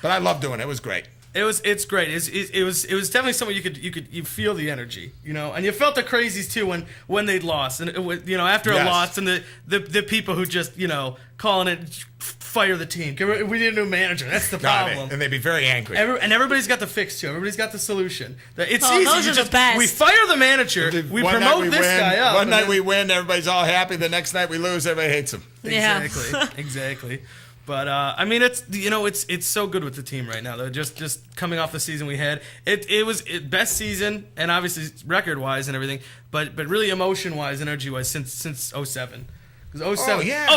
But I love doing it. It was great. It's great. It was definitely something you feel the energy, and you felt the crazies too when they'd lost, and after a loss, and the people who just calling it fire the team. We need a new manager. That's the problem. And they'd be very angry. And everybody's got the fix too. Everybody's got the solution. It's easy. Those are the best. We fire the manager. We promote this guy up. One night we win, everybody's all happy. The next night we lose, everybody hates him. Exactly. But I mean, it's so good with the team right now. Though just coming off the season we had, it was best season, and obviously record wise and everything, but really emotion wise, energy wise since 07. Because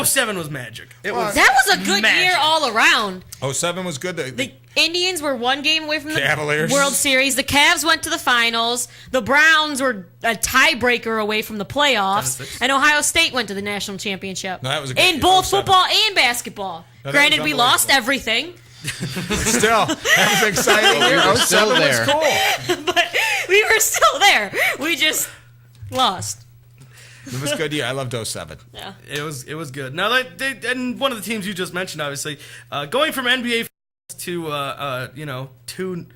07 was magic. That was a good year all around. 07 was good. The Indians were one game away from the Cavaliers. World Series. The Cavs went to the finals. The Browns were a tiebreaker away from the playoffs. And Ohio State went to the national championship. No, that was a good in year. both 07. football and basketball. No, Granted, we lost everything. Still, that was exciting. We were still there. Was cool. But we were still there. We just lost. It was a good year. I loved 07. Yeah. It was good. Now, and one of the teams you just mentioned, obviously, going from NBA to, two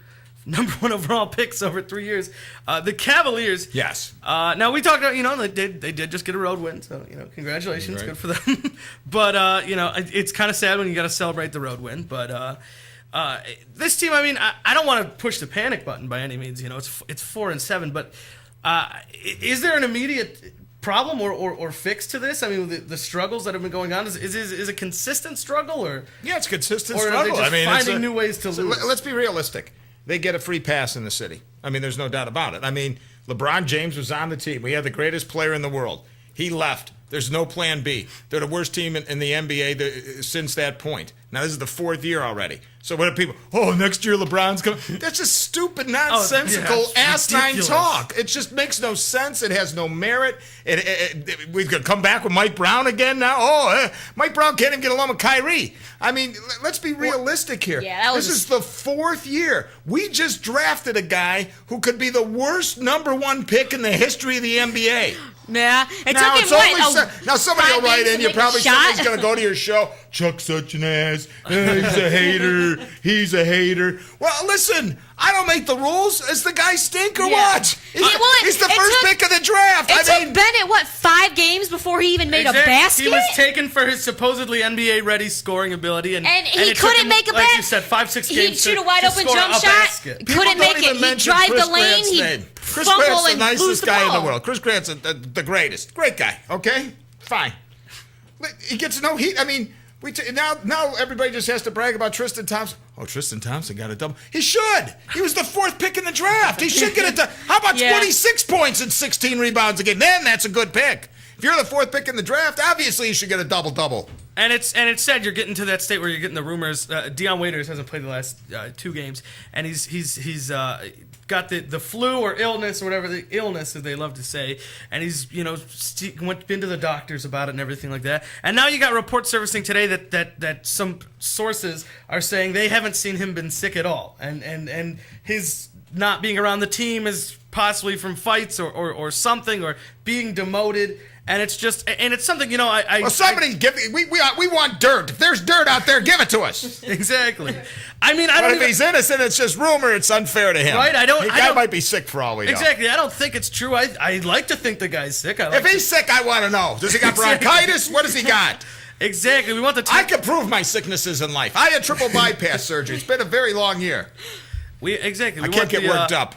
number one overall picks over 3 years, the Cavaliers. Yes. Now, we talked about, they did just get a road win, so, congratulations. Right. Good for them. But, it's kind of sad when you got to celebrate the road win. But this team, I mean, I don't want to push the panic button by any means. It's 4-7, but Is there an immediate problem or fix to this? I mean, the struggles that have been going on, is a consistent struggle, or it's a consistent or struggle. Are they just finding new ways to lose? Let's be realistic. They get a free pass in the city. I mean, there's no doubt about it. I mean, LeBron James was on the team. We had the greatest player in the world. He left. There's no plan B. They're the worst team in the NBA since that point. Now, this is the 4th year already. So what are people, next year LeBron's coming? That's just stupite, nonsensical, asinine talk. It just makes no sense. It has no merit. We could come back with Mike Brown again now. Mike Brown can't even get along with Kyrie. I mean, let's be realistic here. Yeah, this is the 4th year. We just drafted a guy who could be the worst #1 pick in the history of the NBA. Yeah, it took him now somebody will write in. Somebody's going to go to your show. Chuck's such an ass. He's a hater. He's a hater. Well, listen, I don't make the rules. Is the guy stink or what? He's the first pick of the draft. It took Bennett 5 games before he even made a basket. He was taken for his supposedly NBA-ready scoring ability, and he couldn't make a basket. Like you said, 5-6 games. He'd shoot a wide open jump shot. Couldn't make it. He'd drive the lane. He'd Chris fumble Grant's the and lose nicest the guy ball. in the world. Chris Grant's the greatest. Great guy. Okay, fine. He gets no heat. I mean, now everybody just has to brag about Tristan Thompson. Oh, Tristan Thompson got a double. He should. He was the 4th pick in the draft. He should get a How about 26 points and 16 rebounds a game? Then that's a good pick. If you're the 4th pick in the draft, obviously you should get a double-double. And it's said you're getting to that state where you're getting the rumors. Dion Waiters hasn't played the last 2 games, and he's got the flu or illness or whatever the illness that they love to say, and he's been to the doctors about it and everything like that. And now you got reports surfacing today that some sources are saying they haven't seen him been sick at all, and his not being around the team is possibly from fights or something, or being demoted. And it's something, somebody give me. We want dirt. If there's dirt out there, give it to us. Exactly. I mean, if he's innocent, it's just rumor. It's unfair to him. Right? The guy might be sick for all we know. Exactly. I don't think it's true. I like to think the guy's sick. If he's sick, I want to know. Does he got bronchitis? What does he got? Exactly. We want I can prove my sicknesses in life. I had triple bypass surgery. It's been a very long year. I can't get worked up.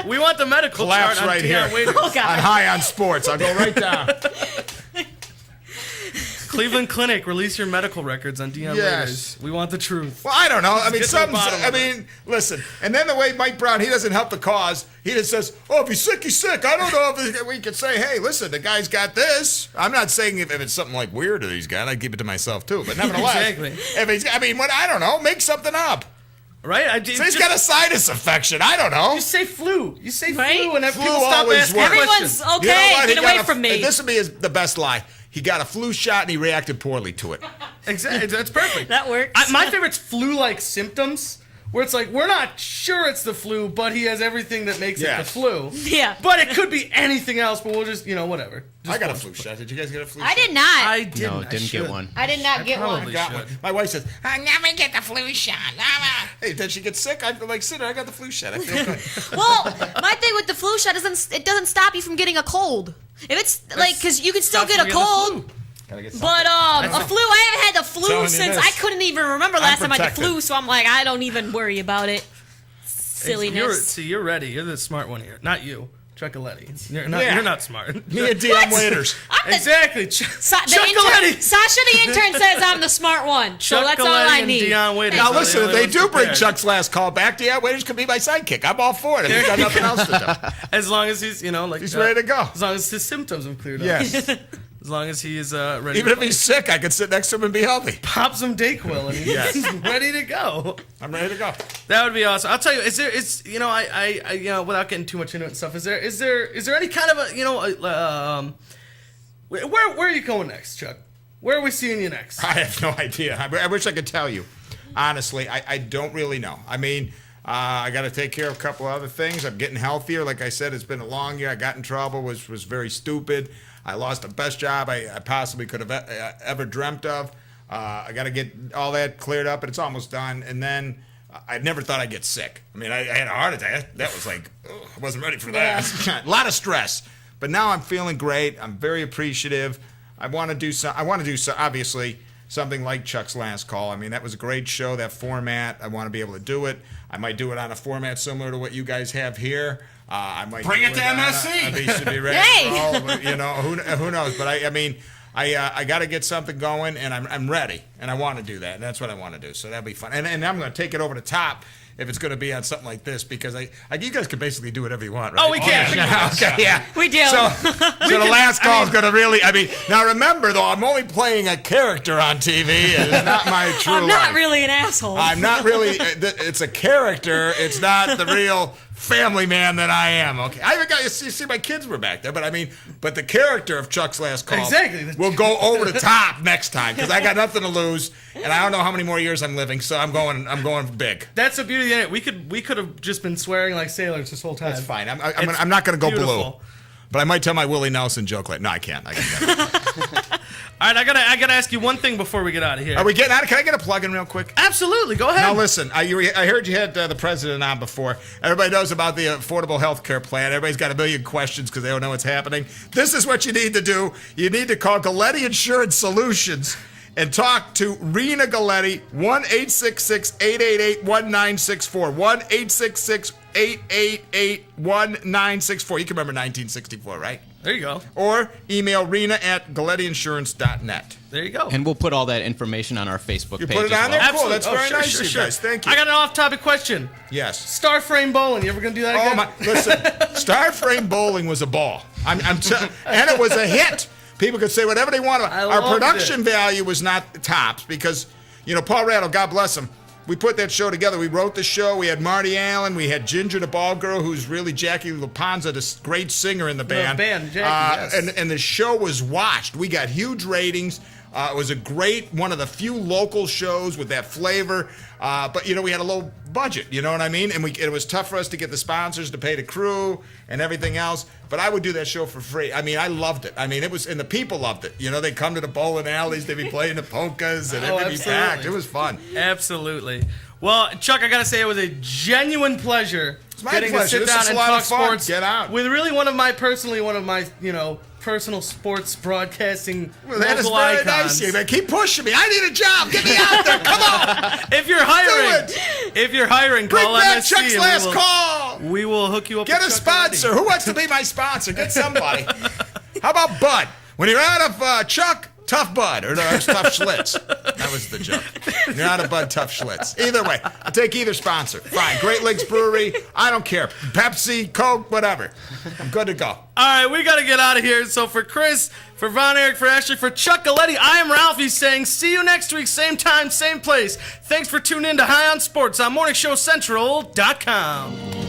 We want the medical collapse chart right here Oh, on High on Sports. I'll go right down. Cleveland Clinic, release your medical records on Dion Waiters. We want the truth. Well, I don't know. I mean, listen. And then the way Mike Brown, he doesn't help the cause. He just says, if he's sick, he's sick. I don't know if we could say, hey, listen, the guy's got this. I'm not saying if it's something like weird that he's got, I'd keep it to myself too. But nevertheless, exactly. I don't know. Make something up. Right? So he's got a sinus infection. I don't know. You say flu. You say Right? flu, and Flu people stop always asking works. Everyone's questions. okay. Get away from me. This would be the best lie. He got a flu shot and he reacted poorly to it. Exactly. That's perfect. That works. My favorite's flu-like symptoms, where it's like, we're not sure it's the flu, but he has everything that makes it the flu. Yeah. But it could be anything else, but we'll just, whatever. I got a flu shot. Did you guys get a flu shot? I did not. I didn't. No, didn't get one. I did not get one. probably Got one. My wife says, I never get the flu shot. Hey, did she get sick? I'm like, Sidney, I got the flu shot. I feel good. Well, my thing with the flu shot doesn't stop you from getting a cold. If it's because you can still get a cold. But a flu, I haven't had the flu since I couldn't even remember last time I had the flu, so I'm like, I don't even worry about it. Silliness. You're ready. You're the smart one here. Not you. Chuck Galeti. You're not smart. Me and Dion Waiters. Exactly. Chuck Galeti. Sasha the intern says I'm the smart one, so that's all I need. Dion Waiters. Now listen, if they do bring Chuck's last call back, Dion Waiters could be my sidekick. I'm all for it. He's got nothing else to do. As long as he's, he's ready to go. As long as his symptoms have cleared up. Yes. As long as he is ready. Even if he's sick, I could sit next to him and be healthy. Pop some Dayquil and he's ready to go. I'm ready to go. That would be awesome. I'll tell you, without getting too much into it and stuff, is there any kind of where are you going next, Chuck? Where are we seeing you next? I have no idea. I wish I could tell you. Honestly, I don't really know. I mean, I got to take care of a couple of other things. I'm getting healthier. Like I said, it's been a long year. I got in trouble, was very stupid. I lost the best job I possibly could have ever dreamt of. I got to get all that cleared up, and it's almost done. And then I never thought I'd get sick. I mean, I had a heart attack. That was like, I wasn't ready for that. A lot of stress. But now I'm feeling great. I'm very appreciative. I want to do obviously something like Chuck's last call. I mean, that was a great show, that format. I want to be able to do it. I might do it on a format similar to what you guys have here. I might Bring do it to MSC. He should be ready. Hey! For all of it, who knows? But I got to get something going, and I'm ready, and I want to do that. And that's what I want to do. So that'll be fun. And I'm going to take it over the top if it's going to be on something like this, because you guys can basically do whatever you want, right? Oh, we can. Okay, yeah. We do. So the last call is going to really. Now remember though, I'm only playing a character on TV. It's not my true life. I'm not really an asshole. I'm not really. It's a character. It's not the real family man that I am. Okay, I even got you see my kids were back there, but the character of Chuck's last call will go over the top next time, because I got nothing to lose, and I don't know how many more years I'm living, so I'm going big. That's the beauty of the internet. We could have just been swearing like sailors this whole time. That's fine. I'm not going to go blue, but I might tell my Willie Nelson joke later. No, I can't. All right, I gotta ask you one thing before we get out of here. Are we getting out? Can I get a plug in real quick? Absolutely, go ahead. Now listen, I heard you had the president on before. Everybody knows about the affordable health care plan. Everybody's got a million questions because they don't know what's happening. This is what you need to do. You need to call Galeti Insurance Solutions and talk to Rena Galeti, 1-866-888-1964, 1-866-888-1964. You can remember 1964, right? There you go. Or email rena@galetiinsurance.net. There you go. And we'll put all that information on our Facebook page. You put it on there? Cool. That's very nice of you guys. Thank you. I got an off-topic question. Yes. Starframe bowling. You ever going to do that again? Listen, Starframe bowling was a ball. And it was a hit. People could say whatever they want. Our production value was not tops because, Paul Rattle, God bless him, we put that show together. We wrote the show. We had Marty Allen. We had Ginger, the ball girl, who's really Jackie Lapanza, this great singer in the band. Jackie, yes. And the show was watched. We got huge ratings. It was a great, one of the few local shows with that flavor. But, we had a low budget, you know what I mean? And it was tough for us to get the sponsors to pay the crew and everything else. But I would do that show for free. I loved it. And the people loved it. They'd come to the bowling alleys, they'd be playing the polkas, and it'd be packed. It was fun. Absolutely. Well, Chuck, I got to say it was a genuine pleasure getting to sit down and talk sports. Get out. With really one of my personal sports broadcasting that is local very icons. Nice of you, man. Keep pushing me. I need a job. Get me out there. Come on. If you're hiring, bring call back MSC Chuck's last call. We will hook you up. Get with a Chuck sponsor. Galeti. Who wants to be my sponsor? Get somebody. How about Bud? When you're out of Chuck, Tough Bud, or no, it's Tough Schlitz. That was the joke. You're out of Bud, Tough Schlitz. Either way, I'll take either sponsor. Fine. Great Lakes Brewery, I don't care. Pepsi, Coke, whatever. I'm good to go. All right, we got to get out of here. So for Chris, for Von Erich, for Ashley, for Chuck Galeti, I am Ralphie saying see you next week, same time, same place. Thanks for tuning in to High on Sports on MorningShowCentral.com.